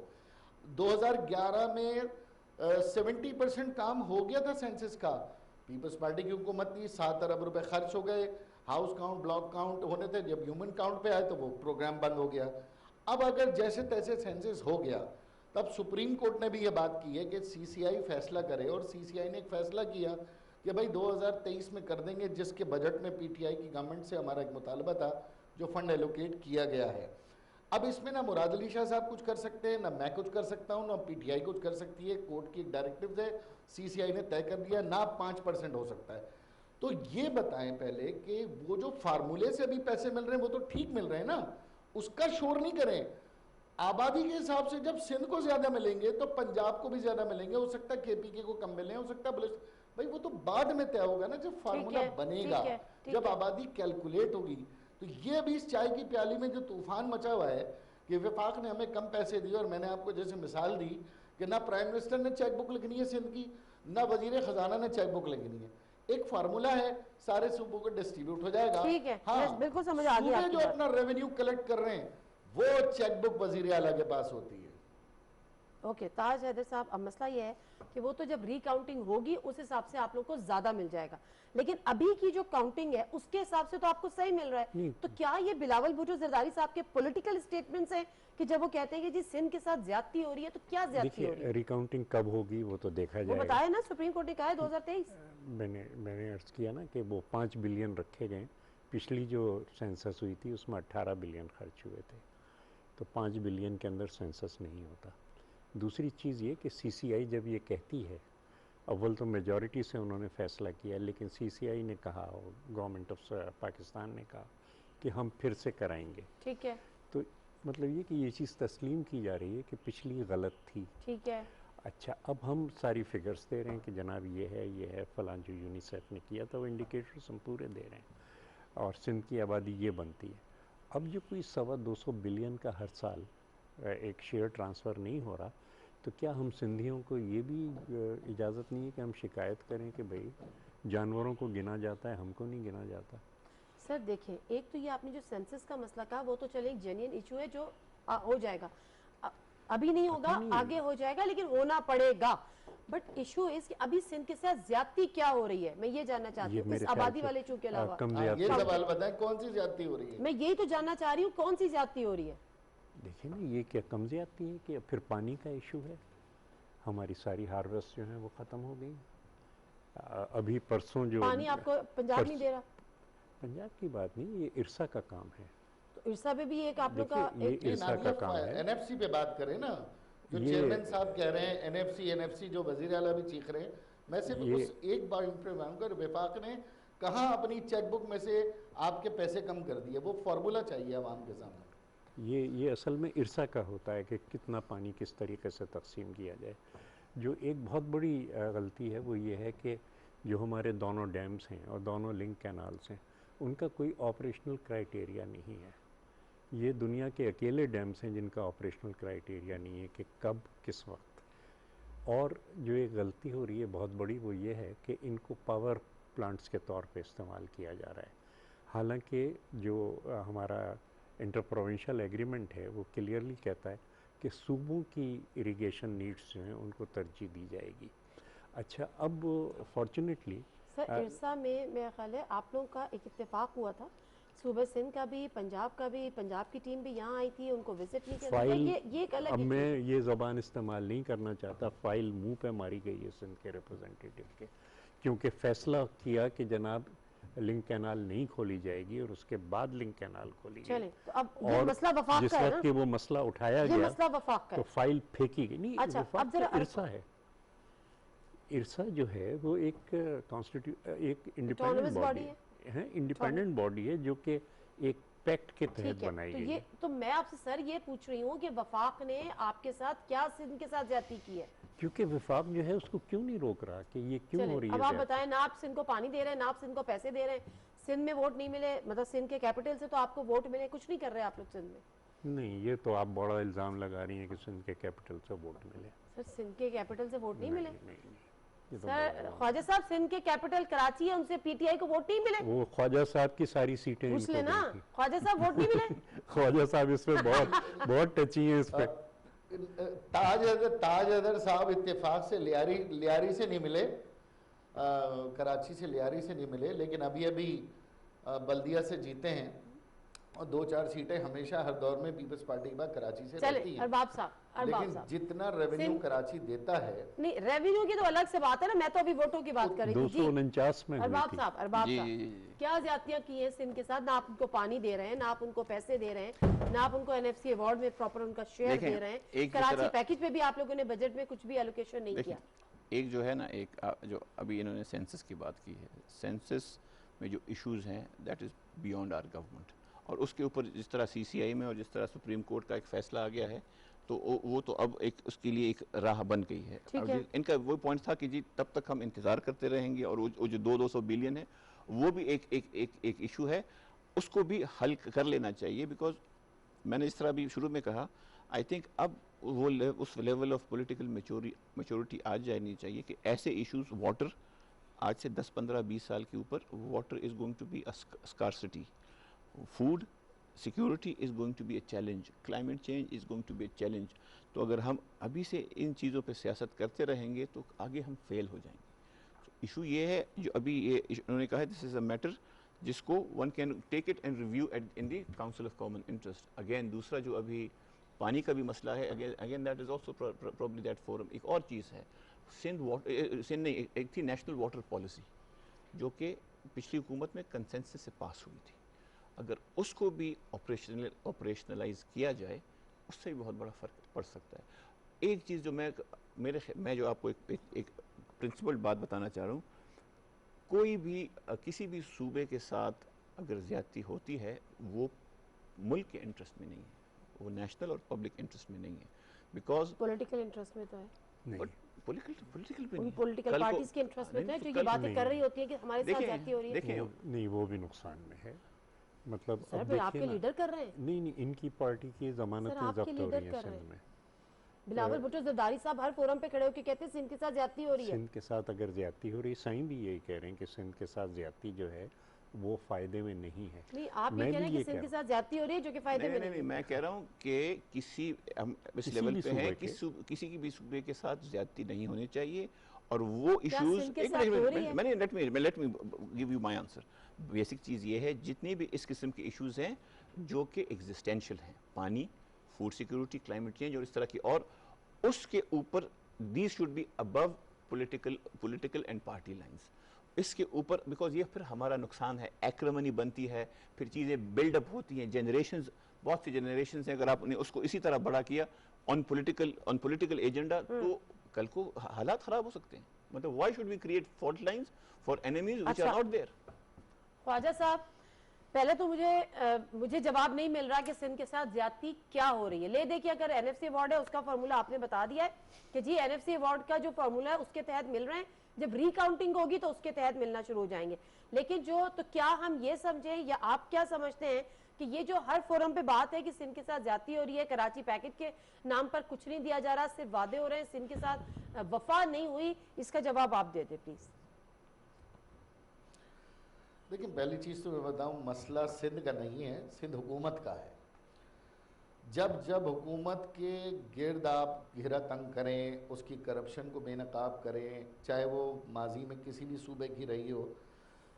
2011 में 70% काम हो गया था सेंसस का। पीपल्स पार्टी की हुकूमत थी, 7 अरब रुपए खर्च हो गए, हाउस काउंट ब्लॉक काउंट होने थे, जब ह्यूमन काउंट पे आए तो वो प्रोग्राम बंद हो गया। अब अगर जैसे तैसे सेंसस हो गया, तब सुप्रीम कोर्ट ने भी ये बात की है कि सीसीआई फैसला करे, और सीसीआई ने एक फैसला किया कि भाई 2023 में कर देंगे, जिसके बजट में पीटीआई की गवर्नमेंट से हमारा एक मुतालबा था, जो फंड एलोकेट किया गया है। अब इसमें ना मुराद अली शाह साहब कुछ कर सकते हैं, ना मैं कुछ कर सकता हूँ, ना पीटीआई कुछ कर सकती है। कोर्ट की एक डायरेक्टिव है, सीसीआई ने तय कर दिया, ना 5% हो सकता है। तो ये बताएं पहले कि वो जो फार्मूले से अभी पैसे मिल रहे हैं वो तो ठीक मिल रहे हैं ना, उसका शोर नहीं करें। आबादी के हिसाब से जब सिंध को ज्यादा मिलेंगे तो पंजाब को भी ज्यादा मिलेंगे, हो सकता है केपीके को कम मिले, हो सकता है भाई वो तो बाद में तय होगा ना, जब फार्मूला बनेगा, जब आबादी कैलकुलेट होगी। तो ये अभी इस चाय की प्याली में जो तूफान मचा हुआ है कि विफाक ने हमें कम पैसे दिए, और मैंने आपको जैसे मिसाल दी कि ना प्राइम मिनिस्टर ने चेक बुक लिखनी है सिंध की, ना वजीर खजाना ने चेक बुक लिखनी है। एक फार्मूला है, सारे सूबों को डिस्ट्रीब्यूट हो जाएगा। ठीक है, हाँ, बिल्कुल समझ आ गई आपकी जो बात। अपना रेवेन्यू कलेक्ट कर रहे हैं वो चेक बुक वजीर आला के पास होती है। ओके, ताज हैदर साहब, अब मसला ये है कि वो तो जब रिकाउंटिंग होगी उस हिसाब से आप लोग को ज्यादा मिल जाएगा, लेकिन अभी की जो काउंटिंग है उसके हिसाब से तो आपको सही मिल रहा है। तो क्या ये बिलावल भुट्टो जरदारी साहब के पॉलिटिकल स्टेटमेंट्स हैं कि जब वो कहते हैं कि जी सिंध के साथ ज्यादती हो रही है, तो क्या ज्यादती हो रही है? रिकाउंटिंग कब होगी वो तो देखा वो जाएगा। बताया ना, सुप्रीम कोर्ट ने कहा है 2023। मैंने अर्ज किया ना कि वो 5 बिलियन रखे गए। पिछली जो सेंसस हुई थी उसमें 18 बिलियन खर्च हुए थे, तो 5 बिलियन के अंदर सेंसस नहीं होता। दूसरी चीज़ ये कि सीसीआई जब ये कहती है, अव्वल तो मेजॉरिटी से उन्होंने फैसला किया, लेकिन सीसीआई ने कहा, गवर्नमेंट ऑफ पाकिस्तान ने कहा कि हम फिर से कराएंगे। ठीक है, तो मतलब ये कि ये चीज़ तस्लीम की जा रही है कि पिछली गलत थी। ठीक है। अच्छा, अब हम सारी फिगर्स दे रहे हैं कि जनाब ये है फलां जो यूनिसेफ ने किया था वो इंडिकेटर्स हम पूरे दे रहे हैं, और सिंध की आबादी ये बनती है। अब जो कोई 225 बिलियन का हर साल एक शेयर ट्रांसफ़र नहीं हो रहा, तो क्या हम सिंधियों को ये भी इजाज़त नहीं है कि हम शिकायत करें कि भाई जानवरों को गिना जाता है, हमको नहीं गिना जाता? सर देखिए, एक तो ये आपने जो सेंसस का मसला कहा वो तो चले एक जेन्युइन इशू है जो हो जाएगा, अभी नहीं होगा, आगे हो जाएगा, लेकिन होना पड़ेगा। बट इशू इज कि अभी सिंध के साथ ज्यादती क्या हो रही है, मैं ये जानना चाहती हूँ, इस आबादी वाले इशू के अलावा। ये सवाल बताएं, कौन सी ज्यादती हो रही है? मैं यही तो जानना चाह रही हूँ, कौन सी ज्यादती हो रही है? देखिए ना, ये क्या कम ज्यादती है कि फिर पानी का इशू है। हमारी सारी हार्वेस्ट जो है वो ख़त्म हो गई। अभी परसों जो पानी आपको पंजाब नहीं दे रहा? पंजाब की बात नहीं, ये इरसा का काम है। तो इरसा पे भी एक आप लोग का ये इरसा का काम है। एनएफसी पे बात करें ना, जो चेयरमैन साहब कह रहे हैं एनएफसी जो वजीर आला भी चीख रहे हैं, मैं सिर्फ उस एक बार पे मांगकर विफाक ने कहा अपनी चेकबुक में से आपके पैसे कम कर दिए, वो फार्मूला चाहिए आवाम के सामने। ये असल में इरसा का होता है कि कितना पानी किस तरीके से तकसीम किया जाए। जो एक बहुत बड़ी गलती है वो ये है कि जो हमारे दोनों डैम्स हैं और दोनों लिंक कैनाल्स हैं, उनका कोई ऑपरेशनल क्राइटेरिया नहीं है। ये दुनिया के अकेले डैम्स हैं जिनका ऑपरेशनल क्राइटेरिया नहीं है कि कब किस वक्त। और जो एक गलती हो रही है बहुत बड़ी वो ये है कि इनको पावर प्लांट्स के तौर पे इस्तेमाल किया जा रहा है। हालांकि जो हमारा इंटर प्रोविंशियल एग्रीमेंट है वो क्लियरली कहता है कि सूबों की इरिगेशन नीड्स जो हैं उनको तरजीह दी जाएगी। अच्छा, अब फॉर्चुनेटली सर इरसा में मेरा ख्याल है आप लोगों का एक इत्तेफाक हुआ था, सूबे सिंध का भी, पंजाब का भी, पंजाब की टीम भी यहाँ आई थी, उनको विजिट नहीं किया था, ये एक अलग। अब मैं ये ज़बान इस्तेमाल नहीं करना चाहता, फाइल मुंह पे मारी गई है सिंध के रिप्रेजेंटेटिव के, क्योंकि फैसला किया कि जनाब लिंक कैनाल नहीं खोली जाएगी और उसके बाद लिंक कैनाल खोली चले। गई। तो अब ये मसला वफाक जिस का है वक्त ना, वो मसला उठाया ये गया मसला वफाक का तो है। फाइल फेंकी गई। नहीं, अच्छा, वफाक अब जरा का इरसा है। इरसा जो है वो एक एक इंडिपेंडेंट बॉडी है, इंडिपेंडेंट बॉडी है जो कि एक पैक्ट के तहत बनाई गई है। तो मैं आपसे सर ये पूछ रही हूँ कि वफाक ने आपके साथ क्या सिंध के साथ ज्यादती की है? क्योंकि वफाक जो है उसको क्यों नहीं रोक रहा कि ये क्यों हो रही है। अब आप बताएं, ना आप सिंध को पानी दे रहे हैं, ना आप सिंध को पैसे दे रहे हैं, सिंध में वोट नहीं मिले, मतलब सिंध के कैपिटल से तो आपको वोट मिले, कुछ नहीं कर रहे आप लोग सिंध में। नहीं, ये तो आप बड़ा इल्ज़ाम लगा रही हैं कि सिंध के कैपिटल से वोट मिले। सर सिंध के कैपिटल से वोट नहीं मिले? नहीं। ये तो सर ख्वाजा साहब सिंध के कैपिटल कराची है, उनसे पीटीआई को वोट नहीं मिले। वो ख्वाजा साहब की सारी सीटें पूछ इनको लेना, गई थी। ख्वाजा साहब वोट नहीं मिले। ख्वाजा साहब इसमें बहुत बहुत टची हैं इस पे। ताज हैदर साहब इत्तेफाक से लियारी से नहीं मिले, कराची से लियारी से नहीं मिले, लेकिन अभी अभी बल्दिया से जीते हैं और 2-4 सीटें हमेशा हर दौर में पीपल्स पार्टी के बाद कराची से रहती चले हैं। अरबाब साहब, अरबाब लेकिन साहब जितना रेवेन्यू कराची देता है, नहीं, रेवेन्यू की तो अलग से बात है ना, मैं तो अभी वोटों की बात कर रही थी। जी 249 में हुई अरबाब थी। साहब, अरबाब जी, साहब, जी, जी। क्या ज्यादतियां की हैं सिंध के साथ? ना आप उनको पानी दे रहे हैं, ना आप उनको पैसे दे रहे हैं, ना आप उनको एनएफसी अवार्ड में प्रॉपर उनका शेयर देखें, दे रहे हैं। एक कराची तरह- पैकेज में भी आप लोगों ने बजट में कुछ भी एलोकेशन नहीं देखिए, किया। एक जो है ना, एक जो अभी इन्होंने सेंसस की बात की है, सेंसस में जो इश्यूज हैं that is beyond our government, और उसके ऊपर जिस तरह सीसीआई में और जिस तरह सुप्रीम कोर्ट का एक फैसला आ गया है, तो वो तो अब एक उसके लिए एक राह बन गई है। ठीक और है। इनका वो पॉइंट था कि जी तब तक हम इंतज़ार करते रहेंगे, और वो जो 200 बिलियन है वो भी एक इशू है, उसको भी हल कर लेना चाहिए। बिकॉज मैंने इस तरह भी शुरू में कहा, आई थिंक अब वो उस लेवल ऑफ पॉलिटिकल मेच्योरिटी आ जानी चाहिए कि ऐसे इश्यूज, वाटर आज से 10, 15, 20 साल के ऊपर water is going to be a scarcity, food security is going to be a challenge, climate change is going to be a challenge. तो अगर हम अभी से इन चीज़ों पे सियासत करते रहेंगे तो आगे हम फेल हो जाएंगे। तो इशू ये है जो अभी ये उन्होंने कहा है, दिस इज़ अ मैटर जिसको one can take it and review in the council of common interest. Again दूसरा जो अभी पानी का भी मसला है, again that is also probably that forum. एक और चीज़ है, सिंध नहीं, एक थी नेशनल वाटर पॉलिसी जो कि पिछली हुकूमत में कंसेंसस से पास हुई थी। अगर उसको भी ऑपरेशनलाइज किया जाए, उससे भी बहुत बड़ा फ़र्क पड़ सकता है। एक चीज़ जो मैं जो आपको एक प्रिंसिपल बात बताना चाह रहा हूँ, कोई भी किसी भी सूबे के साथ अगर ज़्यादती होती है वो मुल्क के इंटरेस्ट में नहीं है, वो नेशनल और पब्लिक इंटरेस्ट में नहीं है। बिकॉज पॉलिटिकल इंटरेस्ट में तो है, नहीं, पॉलिटिकल भी उन नहीं। पॉलिटिकल कल को- पार्टीज के इंटरेस्ट में तो है, जो ये कल- बातें कर नहीं। रही होती है कि हमारे साथ देखिए, जाती हो रही है। देखिए, नहीं वो भी नुकसान में है। मतलब सर अब फिर आपके देखिए ना, लीडर कर रहे हैं, नहीं नहीं, इनकी पार्टी की जमानतें आपके जब्त हो लीडर रही हैं कर रहे सिंध में। बिलावल भुट्टो जरदारी साहब हर फोरम पे खड़े होकर कहते हैं सिंध के साथ ज्यादती हो रही है। सिंध के साथ अगर ज्यादती हो रही, साईं भी यही कह रहे हैं कि सिंध के साथ ज्यादती जो है वो फायदे में नहीं है। नहीं, आप ये मैं कह रहे भी हैं कि ये सिंध कह के साथ ज्यादती हो रही है जो कि फायदे में नहीं, नहीं है। मैं कह रहा हूँ कि किसी हम इस किसी लेवल भी पे हैं सूबे कि के- किसी की भी सूबे के साथ ज्यादती नहीं होनी चाहिए। और वो क्या इश्यूज, सिंध के साथ हो रही है? मैंने let me give you my answer. Basic चीज़ ये है, जितनी भी इस किस्म के इश्यूज हैं जो कि एग्जिस्टेंशियल हैं, पानी, फूड सिक्योरिटी, क्लाइमेट चेंज और इस तरह की, और उसके ऊपर these should be above political and party lines. इसके ऊपर, बिकॉज ये फिर हमारा नुकसान है, एक्रेमनी बनती है, फिर चीज़ें बिल्डअप होती हैं, जनरेशंस, बहुत सी जनरेशंस हैं। अगर आपने उसको इसी तरह बड़ा किया ऑन पॉलिटिकल एजेंडा, तो कल को हालात ख़राब हो सकते हैं। मतलब why should we create fault lines for enemies which are not there. Khawaja sahab, पहले तो मुझे जवाब नहीं मिल रहा कि सिंध के साथ ज्यादती क्या हो रही है। ले देखिए, अगर एनएफसी अवार्ड है उसका फार्मूला आपने बता दिया है कि जी एनएफसी अवार्ड का जो फार्मूला है उसके तहत मिल रहे हैं, जब रिकाउंटिंग होगी तो उसके तहत मिलना शुरू हो जाएंगे। लेकिन तो क्या हम ये समझें या आप क्या समझते हैं कि ये जो हर फोरम पे बात है कि सिंध के साथ ज्यादती हो रही है, कराची पैकेज के नाम पर कुछ नहीं दिया जा रहा, सिर्फ वादे हो रहे हैं, सिंध के साथ वफा नहीं हुई, इसका जवाब आप दे दे प्लीज। देखिए, पहली चीज़ तो मैं बताऊं, मसला सिंध का नहीं है, सिंध हुकूमत का है। जब हुकूमत के गिर्द आप घेरा तंग करें, उसकी करप्शन को बेनकाब करें, चाहे वो माजी में किसी भी सूबे की रही हो,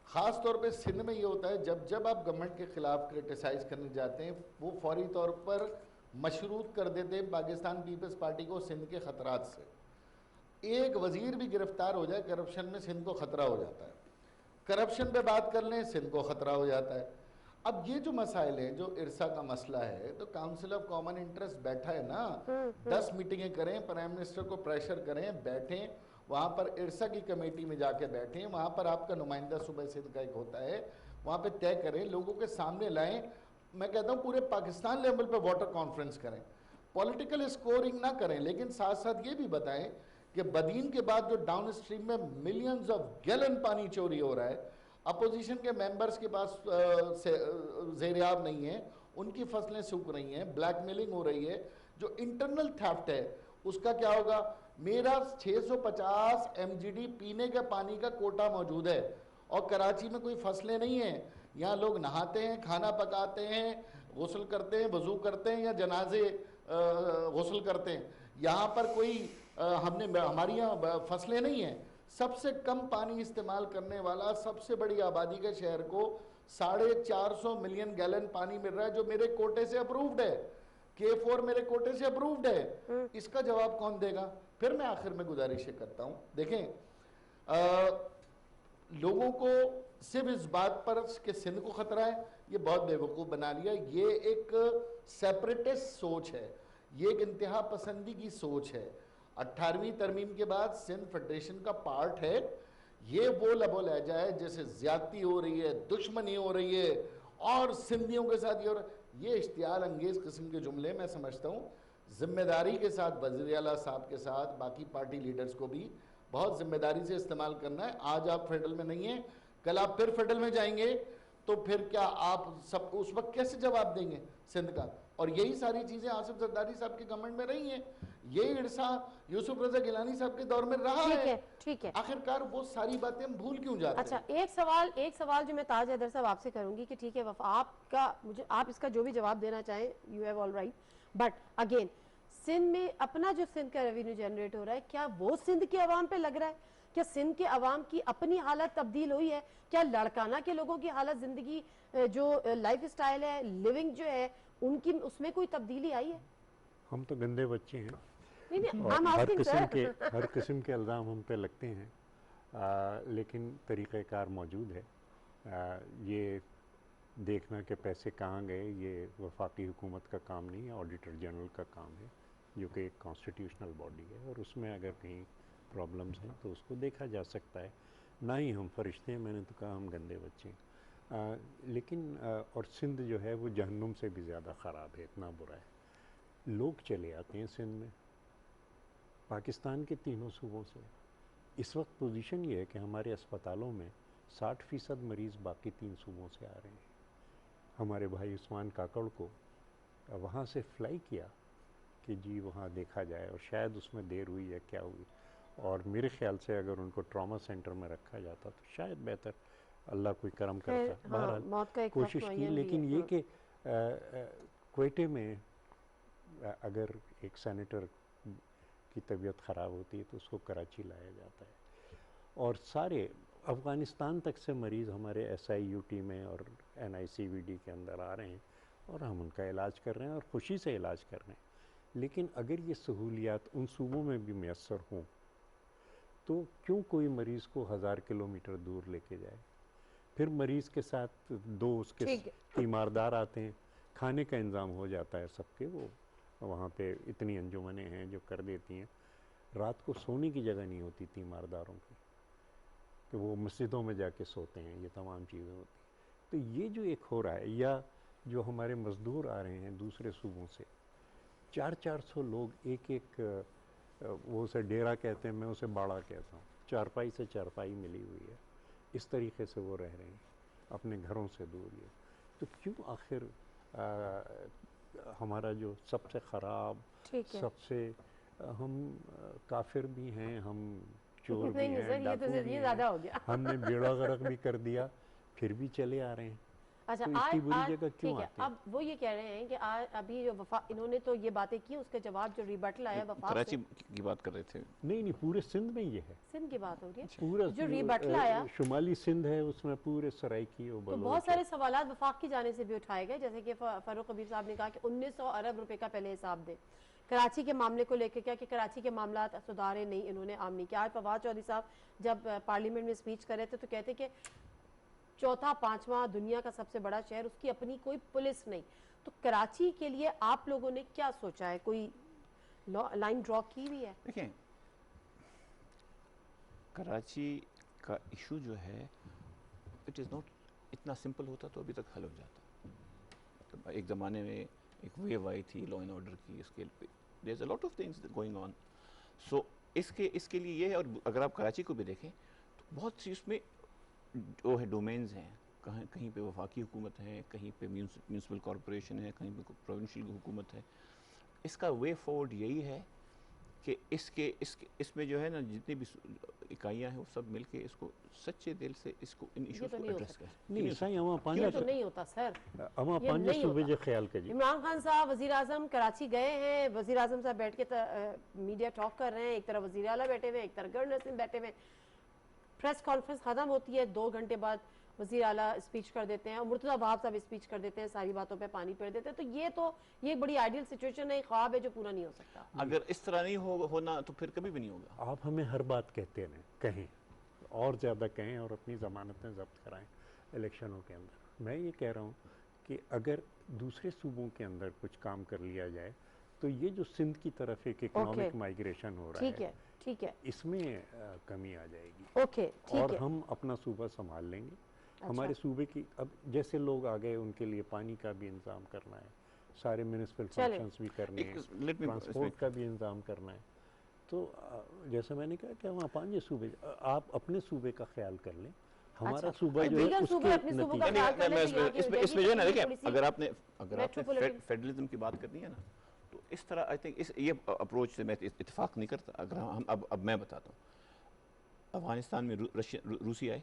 ख़ास तौर पे सिंध में ये होता है, जब आप गवर्नमेंट के ख़िलाफ़ क्रिटिसाइज़ करने जाते हैं, वो फौरी तौर पर मशरूत कर देते हैं पाकिस्तान पीपल्स पार्टी को सिंध के ख़तरात से। एक वज़ीर भी गिरफ्तार हो जाए करप्शन में, सिंध को ख़तरा हो जाता है। करप्शन पे बात कर लें, सिंध को ख़तरा हो जाता है। अब ये जो मसाइल हैं, जो इरसा का मसला है, तो काउंसिल ऑफ कॉमन इंटरेस्ट बैठा है ना, 10 मीटिंगें करें, प्राइम मिनिस्टर को प्रेशर करें, बैठें वहाँ पर, इरसा की कमेटी में जाके बैठें, वहाँ पर आपका नुमाइंदा सूबा सिंध का एक होता है, वहाँ पे तय करें, लोगों के सामने लाएं। मैं कहता हूँ पूरे पाकिस्तान लेवल पे वाटर कॉन्फ्रेंस करें, पॉलिटिकल स्कोरिंग ना करें, लेकिन साथ साथ ये भी बताएं कि बदीन के बाद जो डाउन स्ट्रीम में मिलियंस ऑफ गैलन पानी चोरी हो रहा है, अपोजिशन के मेंबर्स के पास ज़ेरियाब नहीं है, उनकी फसलें सूख रही हैं, ब्लैकमेलिंग हो रही है, जो इंटरनल थेफ्ट है उसका क्या होगा? मेरा 650 MGD पीने के पानी का कोटा मौजूद है, और कराची में कोई फसलें नहीं हैं। यहाँ लोग नहाते हैं, खाना पकाते हैं, गुस्ल करते हैं, वज़ू करते हैं, या जनाजे गुस्ल करते हैं। यहाँ पर कोई हमारी यहाँ फसलें नहीं हैं। सबसे कम पानी इस्तेमाल करने वाला सबसे बड़ी आबादी के शहर को 450 मिलियन गैलन पानी मिल रहा है, जो मेरे कोटे से अप्रूव्ड है। K4 मेरे कोटे से अप्रूव्ड है। इसका जवाब कौन देगा? फिर मैं आखिर में गुजारिश करता हूं, देखें, लोगों को सिर्फ इस बात पर कि सिंध को खतरा है, ये बहुत बेवकूफ़ बना लिया। ये एक सेपरेटिस्ट सोच है, ये एक इंतहा पसंदी की सोच है। 18वीं तरमीम के बाद सिंध फेडरेशन का पार्ट है। ये वो लबो लहजा है जैसे ज्यादती हो रही है, दुश्मनी हो रही है, और सिंधियों के साथ ये हो रहा है। ये इश्तियाल अंगेज किस्म के जुमले मैं समझता हूँ जिम्मेदारी के साथ वज़ीर आला साहब के साथ बाकी पार्टी लीडर्स को भी बहुत जिम्मेदारी से इस्तेमाल करना है। आज आप फेडरल में नहीं हैं, कल आप फिर फेडरल में जाएंगे, तो फिर क्या आप सब उस वक्त कैसे जवाब देंगे सिंध का? और यही सारी चीज़ें आसिफ जरदारी साहब की गवर्नमेंट में रही हैं, ये इरसा यूसुफ रजा गिलानी साहब के दौर में रहा है। ठीक है। आखिरकार वो सारी बातें हम भूल क्यों जाते हैं? अच्छा, एक सवाल जो मैं ताज हैदर साहब आपसे करूंगी कि ठीक है वफा, आपका मुझे आप इसका जो भी जवाब देना चाहें, you have all right, but again Sindh में अपना जो सिंध का रेवेन्यू जनरेट हो रहा है, क्या वो सिंध के अवाम पे लग रहा है? क्या सिंध के अवाम की अपनी हालत तब्दील हुई है? क्या लड़काना के लोगों की हालत, जिंदगी जो लाइफ स्टाइल है, लिविंग जो है उनकी, उसमें कोई तब्दीली आई है? हम तो गंदे बच्चे हैं नहीं, और I'm asking, sir. हर किस्म के इल्ज़ाम हम पे लगते हैं, लेकिन तरीक़ेकार मौजूद है। ये देखना कि पैसे कहाँ गए, ये वफाकी हुकूमत का काम नहीं है, ऑडिटर जनरल का काम है, जो कि एक कॉन्स्टिट्यूशनल बॉडी है, और उसमें अगर कहीं प्रॉब्लम्स हैं तो उसको देखा जा सकता है। ना ही हम फरिश्ते हैं, मैंने तो कहा हम गंदे बच्चे हैं। लेकिन और सिंध जो है वो जहन्नुम से भी ज़्यादा ख़राब है, इतना बुरा है। लोग चले आते हैं सिंध में पाकिस्तान के तीनों सूबों से। इस वक्त पोजीशन ये है कि हमारे अस्पतालों में 60% मरीज़ बाकी 3 सूबों से आ रहे हैं। हमारे भाई उस्मान काकड़ को वहाँ से फ्लाई किया कि जी वहाँ देखा जाए, और शायद उसमें देर हुई या क्या हुई, और मेरे ख्याल से अगर उनको ट्रॉमा सेंटर में रखा जाता तो शायद बेहतर, अल्लाह कोई करम करता। बहरहाल कोशिश की, लेकिन ये कि क्वेटे में अगर एक सेनेटर की तबीयत ख़राब होती है तो उसको कराची लाया जाता है, और सारे अफ़गानिस्तान तक से मरीज़ हमारे SIUT में और NICVD के अंदर आ रहे हैं, और हम उनका इलाज कर रहे हैं और ख़ुशी से इलाज कर रहे हैं। लेकिन अगर ये सहूलियात उन सूबों में भी मैसर हों तो क्यों कोई मरीज़ को 1000 किलोमीटर दूर लेके जाए? फिर मरीज़ के साथ 2 उसके तीमारदार आते हैं, खाने का इंतज़ाम हो जाता है सबके, वो वहाँ पे इतनी अंजुमनें हैं जो कर देती हैं। रात को सोने की जगह नहीं होती तीमारदारों की, कि वो मस्जिदों में जाके सोते हैं, ये तमाम चीज़ें होती हैं। तो ये जो एक हो रहा है, या जो हमारे मज़दूर आ रहे हैं दूसरे सूबों से, 400 लोग एक वो उसे डेरा कहते हैं, मैं उसे बाड़ा कहता हूँ, चारपाई से चारपाई मिली हुई है, इस तरीके से वो रह रहे हैं अपने घरों से दूर। ये तो क्यों आखिर हमारा जो सबसे ख़राब, सबसे हम काफिर भी हैं, हम चोर भी हैं, डाकू भी हैं, हमने बेड़ा गर्क भी कर दिया, फिर भी चले आ रहे हैं। अच्छा, तो इतनी बुरी जगह क्यों आते हैं? अब वो ये कह रहे हैं कि अभी जो वफा, इन्होंने तो ये बातें की, उसके जवाब जो रिबटल आया वफा कराची की बात कर रहे थे। नहीं, पूरे सिंध में ये है, सिंध की बात हो रही है। पूरा जो रिबटल आया शुमाली सिंध है, उसमें पूरे सराइकी और बलोच, तो बहुत सारे सवालात वफाक की जाने से भी उठाए गए, जैसे कि फारूक कबीर साहब ने कहा कि 1900 अरब रुपए का पहले हिसाब दे। कराची के मामले को लेकर क्या कि कराची के मामला सुधारे नहीं, इन्होंने आम नहीं किया। आज फवाद चौधरी साहब जब पार्लियामेंट में स्पीच कर रहे थे तो कहते कि चौथा पांचवा दुनिया का सबसे बड़ा शहर, उसकी अपनी कोई पुलिस नहीं। तो कराची के लिए आप लोगों ने क्या सोचा है, कोई लाइन ड्रॉ की हुई है? देखिए, कराची का इशू जो है, इट इज़ नॉट इतना सिंपल होता तो अभी तक हल हो जाता। तो एक ज़माने में एक वेव आई थी लॉ एंड ऑर्डर की स्केल पे, there is a lot of things going on. So इसके लिए ये है, और अगर आप कराची को भी देखें तो बहुत सी उसमें जो है डोमेन्स हैं, कहीं पे वफाकी हुकूमत है, कहीं पे म्यूनसिपल कॉरपोरेशन है, कहीं पे प्रोविंशियल हुकूमत है। इसका वे फॉरवर्ड यही है कि इसमें जो है ना जितनी भी इकाइयाँ हैं वो सब मिलके इसको सच्चे दिल से इसको इन इश्यूज तो को नहीं हो एड्रेस करें। नहीं साईं अवां ये पंहिंजा तो नहीं होता सर, अवां ये पंहिंजे नहीं सूबे होता। जे ख्याल कजे। इमरान खान साहब वजीर आजम कराची गए हैं, वजीर आजम साहब बैठ के मीडिया टॉक कर रहे हैं, एक तरफ वजीर आला बैठे हुए हैं, एक तरफ गवर्नर सिंह बैठे हुए हैं। प्रेस कॉन्फ्रेंस खत्म होती है, 2 घंटे बाद वजीर आला स्पीच कर देते हैं और मुर्तजा वहाब साहब स्पीच कर देते हैं, सारी बातों पे पानी फेर देते हैं। तो ये बड़ी आइडियल सिचुएशन है, ख्वाब है जो पूरा नहीं हो सकता। अगर इस तरह नहीं होना तो फिर कभी भी नहीं होगा। आप हमें हर बात कहते रहें, कहें और ज़्यादा कहें और अपनी ज़मानतें जब्त कराएं इलेक्शनों के अंदर। मैं ये कह रहा हूँ कि अगर दूसरे सूबों के अंदर कुछ काम कर लिया जाए तो ये जो सिंध की तरफ एक इकोनॉमिक माइग्रेशन हो रहा है, ठीक है, इसमें कमी आ जाएगी। ओके, ठीक और है। हम अपना सूबा संभाल लेंगे। हमारे सूबे की अब जैसे लोग आ गए उनके लिए पानी का भी इंतज़ाम करना है, सारे म्यूनिसिपल फंक्शंस भी करने हैं, ट्रांसपोर्ट का भी इंतज़ाम करना है। तो जैसे मैंने कहा कि वहाँ पांच सूबे, आप अपने सूबे का ख्याल कर लें, हमारा सूबा जो है उसके नतीजे। इसमें जो है ना, देखिए अगर आपने फेडरलिज्म की बात करनी है ना, तो इस तरह आई थिंक ये अप्रोच से मैं इत्तेफाक नहीं करता। अगर हम अब मैं बताता हूँ, अफगानिस्तान में रूसी आए,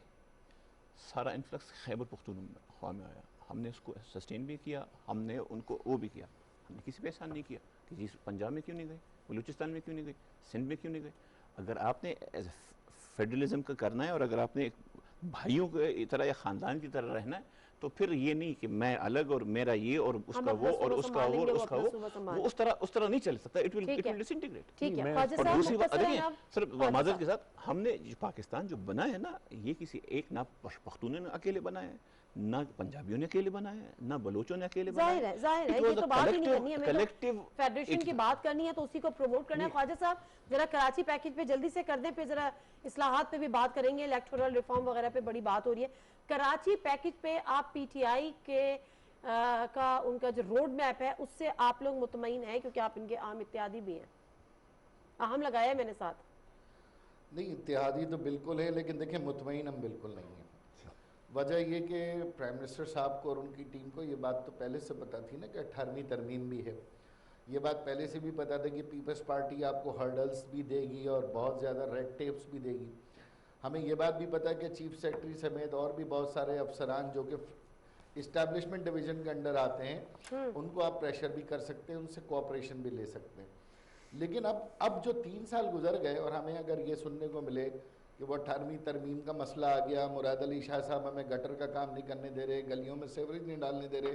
सारा इन्फ्लक्स खैबर पख्तूनख्वा में आया, हमने उसको सस्टेन भी किया, हमने उनको वो भी किया, हमने किसी पे एहसान नहीं किया कि जी पंजाब में क्यों नहीं गए, बलूचिस्तान में क्यों नहीं गए, सिंध में क्यों नहीं गए। अगर आपने फेडरलिज्म का करना है और अगर आपने भाइयों की तरह या ख़ानदान की तरह रहना है, तो फिर ये नहीं कि मैं अलग और मेरा ये और उसका वो और उसका वो और उसका वो उस तरह नहीं चल सकता। It will disintegrate. ठीक है, और दूसरी बात देखिए सर, माजरत के साथ, हमने पाकिस्तान जो बना है ना, ये किसी एक ना पख्तूनों ने अकेले बना है, ना पंजाबियों ने अकेले बनाया है, ना बलोचों ने अकेले बनाया है। जाहिर है, ये तो बात ही नहीं करनी है, हमें फेडरेशन की बात करनी है तो उसी को प्रमोट करना है। ख्वाजा साहब जरा कराची पैकेज पे जल्दी से कर दें, फिर जरा इस्लाहात पे भी बात करेंगे, इलेक्टोरल रिफॉर्म वगैरह पे बड़ी बात हो रही है। कराची पैकेज पे आप पीटीआई के का उनका जो रोड मैप है उससे आप लोग मुतमईन हैं, क्योंकि आप इनके आम इत्तेहादी भी हैं। अहम लगाया मैंने साथ। नहीं, इत्तेहादी तो बिल्कुल है, लेकिन देखिए मुतमईन हम बिल्कुल नहीं हैं। वजह ये कि प्राइम मिनिस्टर साहब को और उनकी टीम को ये बात तो पहले से पता थी ना कि 18वीं तरमीम भी है। ये बात पहले से भी पता था कि पीपल्स पार्टी आपको हर्डल्स भी देगी और बहुत ज़्यादा रेड टेप्स भी देगी। हमें ये बात भी पता है कि चीफ सेक्रेटरी समेत और भी बहुत सारे अफसरान जो कि इस्टेब्लिशमेंट डिवीज़न के अंडर आते हैं, उनको आप प्रेशर भी कर सकते हैं, उनसे कोऑपरेशन भी ले सकते हैं। लेकिन अब जो 3 साल गुजर गए और हमें अगर ये सुनने को मिले कि वो 18वीं तरमीम का मसला आ गया, मुराद अली शाह साहब हमें गटर का काम नहीं करने दे रहे, गलियों में सेवरेज नहीं डालने दे रहे,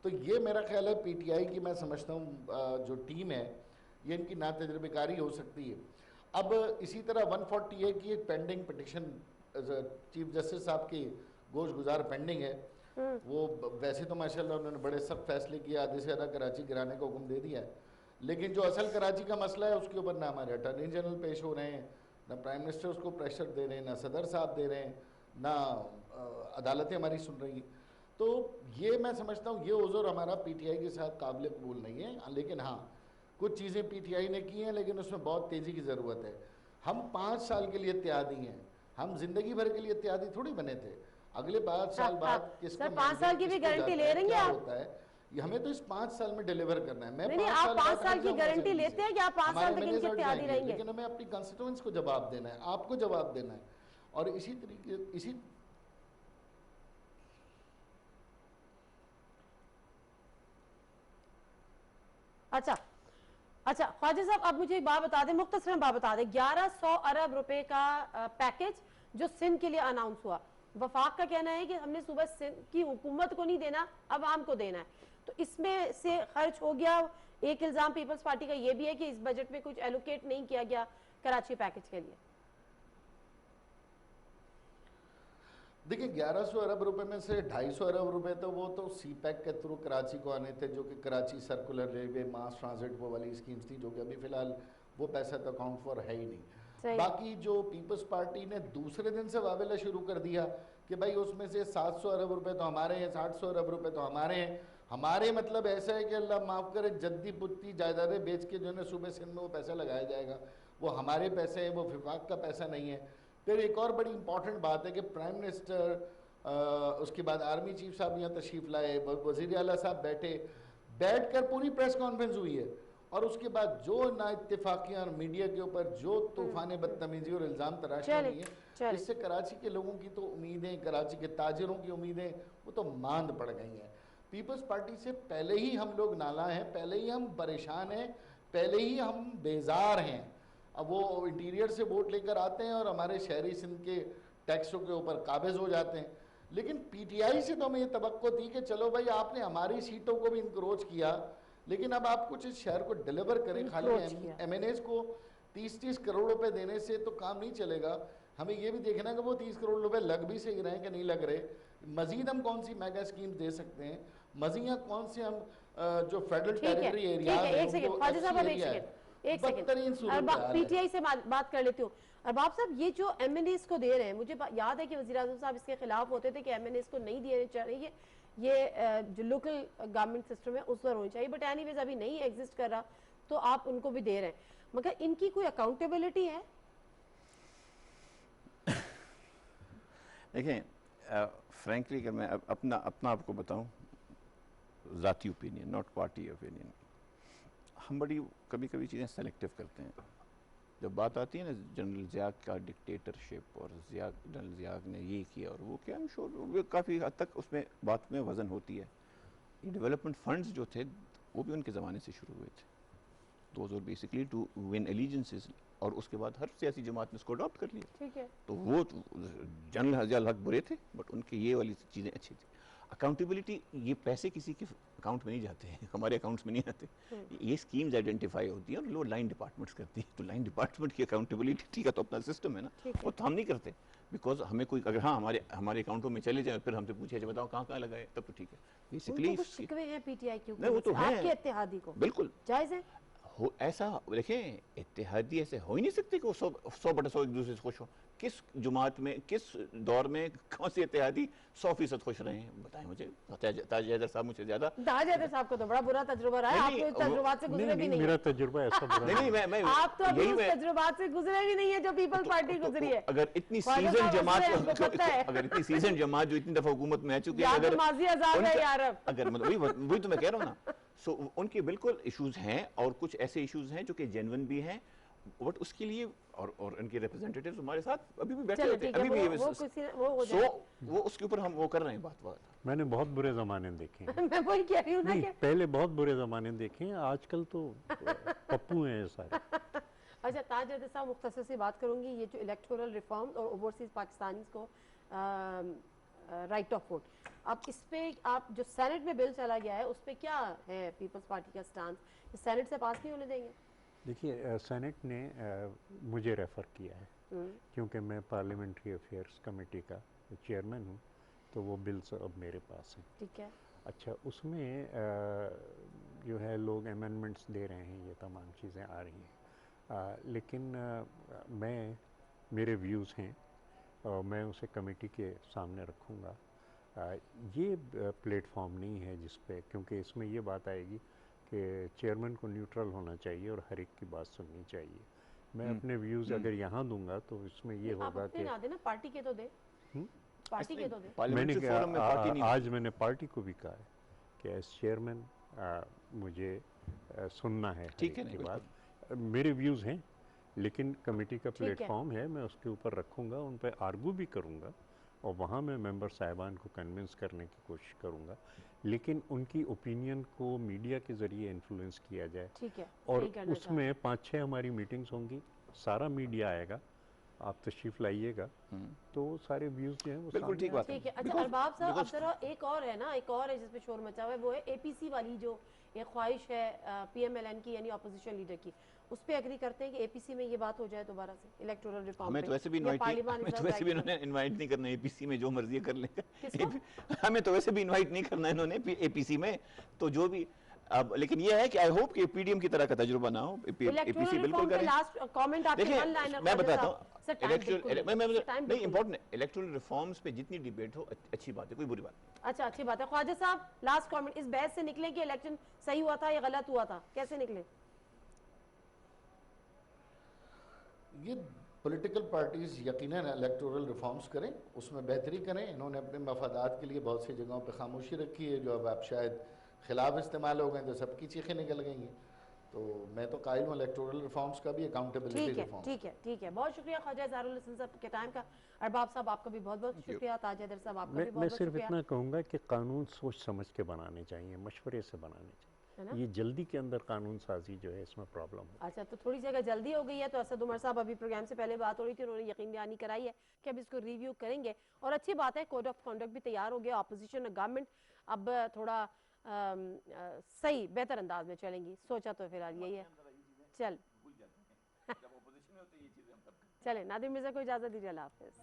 तो ये मेरा ख्याल है पीटीआई की, मैं समझता हूँ जो टीम है ये इनकी ना तजर्बेकारी हो सकती है। अब इसी तरह 140A की एक पेंडिंग पिटिशन चीफ जस्टिस साहब की गोश गुजार पेंडिंग है। वो वैसे तो माशाल्लाह उन्होंने बड़े सख्त फैसले किए, आधे से ज़्यादा कराची गिराने का हुक्म दे दिया है, लेकिन जो असल कराची का मसला है उसके ऊपर ना हमारे अटॉर्नी जनरल पेश हो रहे हैं, ना प्राइम मिनिस्टर उसको प्रेशर दे रहे हैं, ना सदर साहब दे रहे हैं, ना अदालतें हमारी सुन रही हैं। तो ये मैं समझता हूँ ये उज़र हमारा पीटीआई के साथ काबिल कबूल नहीं है। लेकिन हाँ, कुछ चीज़ें पीटीआई ने की हैं, लेकिन उसमें बहुत तेज़ी की ज़रूरत है। हम 5 साल के लिए इत्तेहादी हैं, हम जिंदगी भर के लिए इत्तेहादी थोड़ी बने थे। अगले 5 साल बाद किसको 5 साल की भी गारंटी ले रहे हैं आप? होता है हमें तो इस 5 साल में डिलीवर करना है। मैं नहीं, आप 5 साल की गारंटी लेते हैं कि आप 5 साल तक इनके इत्तेहादी रहेंगे? लेकिन हमें अपनी कॉन्स्टिट्यूएंस को जवाब देना है, आपको जवाब देना है। और इसी तरीके अच्छा ख्वाजा साहब, अब मुझे एक बात बता दें, मुख्तसरन बात बता दें, 1100 अरब रुपए का पैकेज जो सिंध के लिए अनाउंस हुआ, वफाक का कहना है कि हमने सुबह सिंध की हुकूमत को नहीं देना, अवाम को देना है, तो इसमें से खर्च हो गया। एक इल्ज़ाम पीपल्स पार्टी का ये भी है कि इस बजट में कुछ एलोकेट नहीं किया गया कराची पैकेज के लिए। देखिए 1100 अरब रुपए में से 250 अरब रुपए तो वो तो सी पैक के थ्रू कराची को आने थे, जो कि कराची सर्कुलर रेलवे मास ट्रांजिट वो वाली स्कीम्स थी, जो कि अभी फिलहाल वो पैसा तो अकाउंट फॉर है ही नहीं। बाकी जो पीपल्स पार्टी ने दूसरे दिन से वावेला शुरू कर दिया कि भाई उसमें से 700 अरब रुपए तो हमारे हैं, 800 अरब रुपए तो हमारे हैं। हमारे मतलब ऐसा है कि अल्लाह माफ़ करे, जद्दी पुत्ती जायदादें बेच के जो है सूबे सिंध में वो पैसा लगाया जाएगा, वो हमारे पैसे हैं, वो विफाक का पैसा नहीं है। फिर एक और बड़ी इंपॉर्टेंट बात है कि प्राइम मिनिस्टर उसके बाद आर्मी चीफ साहब यहाँ तशरीफ़ लाए, वज़ीर आला साहब बैठ कर पूरी प्रेस कॉन्फ्रेंस हुई है, और उसके बाद जो नाइत्तेफाकियां और मीडिया के ऊपर जो तूफान बदतमीजी और इल्ज़ाम तराशी चले, हुई है, चले। इससे कराची के लोगों की तो उम्मीदें, कराची के ताजिरों की उम्मीदें वो तो मांद पड़ गई हैं। पीपल्स पार्टी से पहले ही हम लोग नाला हैं, पहले ही हम परेशान हैं, पहले ही हम बेजार हैं। अब वो इंटीरियर से वोट लेकर आते हैं और हमारे शहरी सिंध के टैक्सों के ऊपर काबिज हो जाते हैं। लेकिन पीटीआई से तो हमें ये तवक्को थी कि चलो भाई आपने हमारी सीटों को भी इंक्रोच किया, लेकिन अब आप कुछ इस शहर को डिलीवर करें। खाली एमएनएस को 30-30 करोड़ रुपए देने से तो काम नहीं चलेगा। हमें ये भी देखना है कि वो 30 करोड़ रुपए लग भी सही रहे हैं कि नहीं लग रहे। मजीद हम कौन सी मेगा स्कीम दे सकते हैं, मजीद कौन से हम जो फेडरल टेरिटरी एरिया है, एक सेकंड ख्वाजा साहब, अब एक सेकंड पीटीआई से बात कर लेती हूँ। अरबाब साहब, ये जो एमएनएस को दे रहे हैं, मुझे याद है कि वज़ीर आज़म साहब इसके खिलाफ होते थे कि एमएनएस को नहीं देने चाहिए, ये जो लोकल गवर्नमेंट सिस्टम है उस पर होनी चाहिए, बट एनीवेज अभी नहीं एग्जिस्ट कर रहा तो आप उनको भी दे रहे हैं, मगर इनकी कोई अकाउंटेबिलिटी है? देखें, फ्रैंकली अगर मैं अपना आपको बताऊं, ज़ाती ओपिनियन, नॉट पार्टी ओपिनियन, हम बड़ी कभी कभी चीज़ें सेलेक्टिव करते हैं। जब बात आती है ना जनरल ज़ियाक का डिक्टेटरशिप और जनरल ज़ियाक ने ये किया और वो किया, वो काफ़ी हद तक उसमें बात में वज़न होती है। ये डेवलपमेंट फंड्स जो थे वो भी उनके ज़माने से शुरू हुए थे, those were basically to win allegiances, और उसके बाद हर सियासी जमात ने इसको अडॉप्ट कर लिया। ठीक है, तो वो जनरल हज़ाल हक बुरे थे, बट उनके ये वाली चीज़ें अच्छी थी। अकाउंटेबिलिटी, ये पैसे किसी के अकाउंट में नहीं जाते हैं, हमारे अकाउंट्स में नहीं आते, ये स्कीम्स आइडेंटिफाई होती हैं और वो लाइन डिपार्टमेंट्स करती हैं। तो लाइन डिपार्टमेंट की अकाउंटेबिलिटी ठीक है, तो अपना सिस्टम है ना, वो तो हम नहीं करते, बिकॉज हमें कोई अगर हाँ हमारे अकाउंटों में चले जाए फिर हमसे पूछे बताओ कहाँ लगाए, तब तो ठीक है। बेसिकली शिकवे हैं पीटीआई के नहीं, वो तो है आपके इत्तेहादी को, बिल्कुल जायज है हो ऐसा। देखें, इत्तेहादी ऐसे हो ही नहीं सकते कि वो 100/100 एक दूसरे से खुश हो। किस जुमात में, किस दौर में कौन से इत्तेहादी 100% खुश रहे हैं, बताएं मुझे। ताज हैदर साहब मुझसे ज्यादा, ताज हैदर साहब को तो बड़ा बुरा तजुर्बा रहा है, नहीं, आपको तजुर्बात से गुजरे भी नहीं मेरा तजुर्बा ऐसा बुरा नहीं मैं आप तो अभी उस तजुर्बात से गुजरे भी नहीं है जो पीपल्स पार्टी गुजरी है। अगर इतनी ख्वाजा सीजन साहब जमात हंस रहे हैं, हमको पता है। अगर इतनी सीजन जमात जो इतनी दफा हुकूमत में आ चुकी है, या तो अगर माजी आजाद है यार, अगर मतलब वही तो मैं कह रहा हूँ ना। सो उनके बिल्कुल इश्यूज हैं और कुछ ऐसे इश्यूज हैं जो कि जेन्युइन भी हैं, बट उसके लिए और उनके रिप्रेजेंटेटिव्स हमारे साथ अभी भी बैठे होते हैं, अभी भी वो उसके ऊपर हम वो कर रहे हैं बात। मैंने बहुत बुरे ज़माने देखे हैं। मैं वही कह रही हूँ ना, पहले बहुत बुरे ज़माने देखे हैं, आजकल तो पप्पू हैं ये सारे। अच्छा, ताज हैदर साहब, मुख्तसर से बात करूंगी, ये जो इलेक्टोरल रिफॉर्म और ओवरसीज पाकिस्तानीज को राइट ऑफ वोट, अब इस पे आप जो सेनेट में बिल चला गया है उस पे क्या है पीपल्स पार्टी का स्टांस? सेनेट से पास नहीं होने देंगे? देखिए, सेनेट ने मुझे रेफ़र किया है क्योंकि मैं पार्लियामेंट्री अफेयर्स कमेटी का चेयरमैन हूँ, तो वो बिल्स अब मेरे पास हैं। ठीक है, अच्छा, उसमें जो है लोग अमेंडमेंट्स दे रहे हैं, ये तमाम चीज़ें आ रही हैं, लेकिन मेरे व्यूज़ हैं और मैं उसे कमेटी के सामने रखूँगा। ये प्लेटफॉर्म नहीं है जिस पे, क्योंकि इसमें ये बात आएगी कि चेयरमैन को न्यूट्रल होना चाहिए और हर एक की बात सुननी चाहिए। मैं अपने व्यूज़ अगर यहाँ दूंगा तो इसमें ये होगा कि ना पार्टी के तो दे, पार्टी के तो दे। मैंने आज मैंने पार्टी को भी कहा है कि एज चेयरमैन मुझे सुनना है ठीक है, की बात। मेरे व्यूज़ हैं, लेकिन कमेटी का प्लेटफॉर्म है, मैं उसके ऊपर रखूँगा, उन पर आर्गू भी करूँगा और वहाँ मैं मेंबर साहिबान को कन्विंस करने की कोशिश करूँगा, लेकिन उनकी ओपिनियन को मीडिया के ज़रिए इन्फ्लुएंस किया जाए। ठीक है, और उसमें 5-6 हमारी मीटिंग्स होंगी, सारा मीडिया आएगा, आप तशरीफ लाइएगा, तो सारे व्यूज़ जो हैं वो बिल्कुल ठीक बात है। ठीक है। अच्छा अरबाब साहब, अब जरा एक और है ना, एक और है जिसपे शोर मचा हुआ है, वो है एपीसी वाली जो ये ख्वाहिश है पीएमएलएन की, यानी अपोजिशन लीडर की, उस पे एग्री करते हैं कि एपीसी में ये बात हो जाए दोबारा से इलेक्टोरल रिफॉर्म? हमें तो वैसे भी इनवाइट नहीं करना एपीसी में, जो मर्जी कर लेगा। हमें तो वैसे भी इनवाइट नहीं करना इन्होंने एपीसी में, तो जो भी अब, लेकिन ये है कि आई होप कि पीडीएम की तरह का तजुर्बा ना हो, एपीसी बिल्कुल करें। लास्ट कमेंट आपके वन लाइनर मैं बताता हूँ, नहीं इंपॉर्टेंट, इलेक्टोरल रिफॉर्म्स पे जितनी डिबेट हो अच्छी बात है, कोई बुरी बात नहीं। अच्छा, अच्छी बात है। ख्वाजा साहब, लास्ट कमेंट, इस बहस से निकले कि इलेक्शन सही हुआ था या गलत हुआ था, कैसे निकले? ये पॉलिटिकल पार्टीज यकीनन इलेक्टोरल रिफॉर्म्स करें, उसमें बेहतरी करें। इन्होंने अपने मफादात के लिए बहुत सी जगहों पे खामोशी रखी है, जो अब आप शायद खिलाफ इस्तेमाल हो गए तो सबकी चीखें निकल गई हैं। तो मैं तो कायल हूँ इलेक्टोरल रिफॉर्म्स का भी, अकाउंटेबिलिटी ठीक है रिफॉर्म्स। ठीक है ठीक है, बहुत शुक्रिया ख्वाजा इजहारुल हसन साहब के टाइम का। अरबाब साहब आपका भी बहुत बहुत शुक्रिया। ताज हैदर साहब आपका भी मैं बहुत बहुत सिर्फ शुक्रिया। इतना कहूँगा कि कानून सोच समझ के बनाने चाहिए, मशवरे से बनाने है चाहिए। ना? ये जल्दी के अंदर कानून साजी जो है इसमें प्रॉब्लम है। अच्छा, तो थोड़ी जगह जल्दी हो गई है, तो असद उमर साहब अभी प्रोग्राम से पहले बात हो रही थी, उन्होंने यकीन दहानी कराई है कि अब इसको रिव्यू करेंगे। और अच्छी बात है, कोड ऑफ कंडक्ट भी तैयार हो गया, अपोजिशन गवर्नमेंट अब थोड़ा सही बेहतर अंदाज में चलेंगी, सोचा तो फिलहाल यही है। चल चले, नादिर मिर्जा को इजाज़त दीजिए, अल्लाह हाफिज़।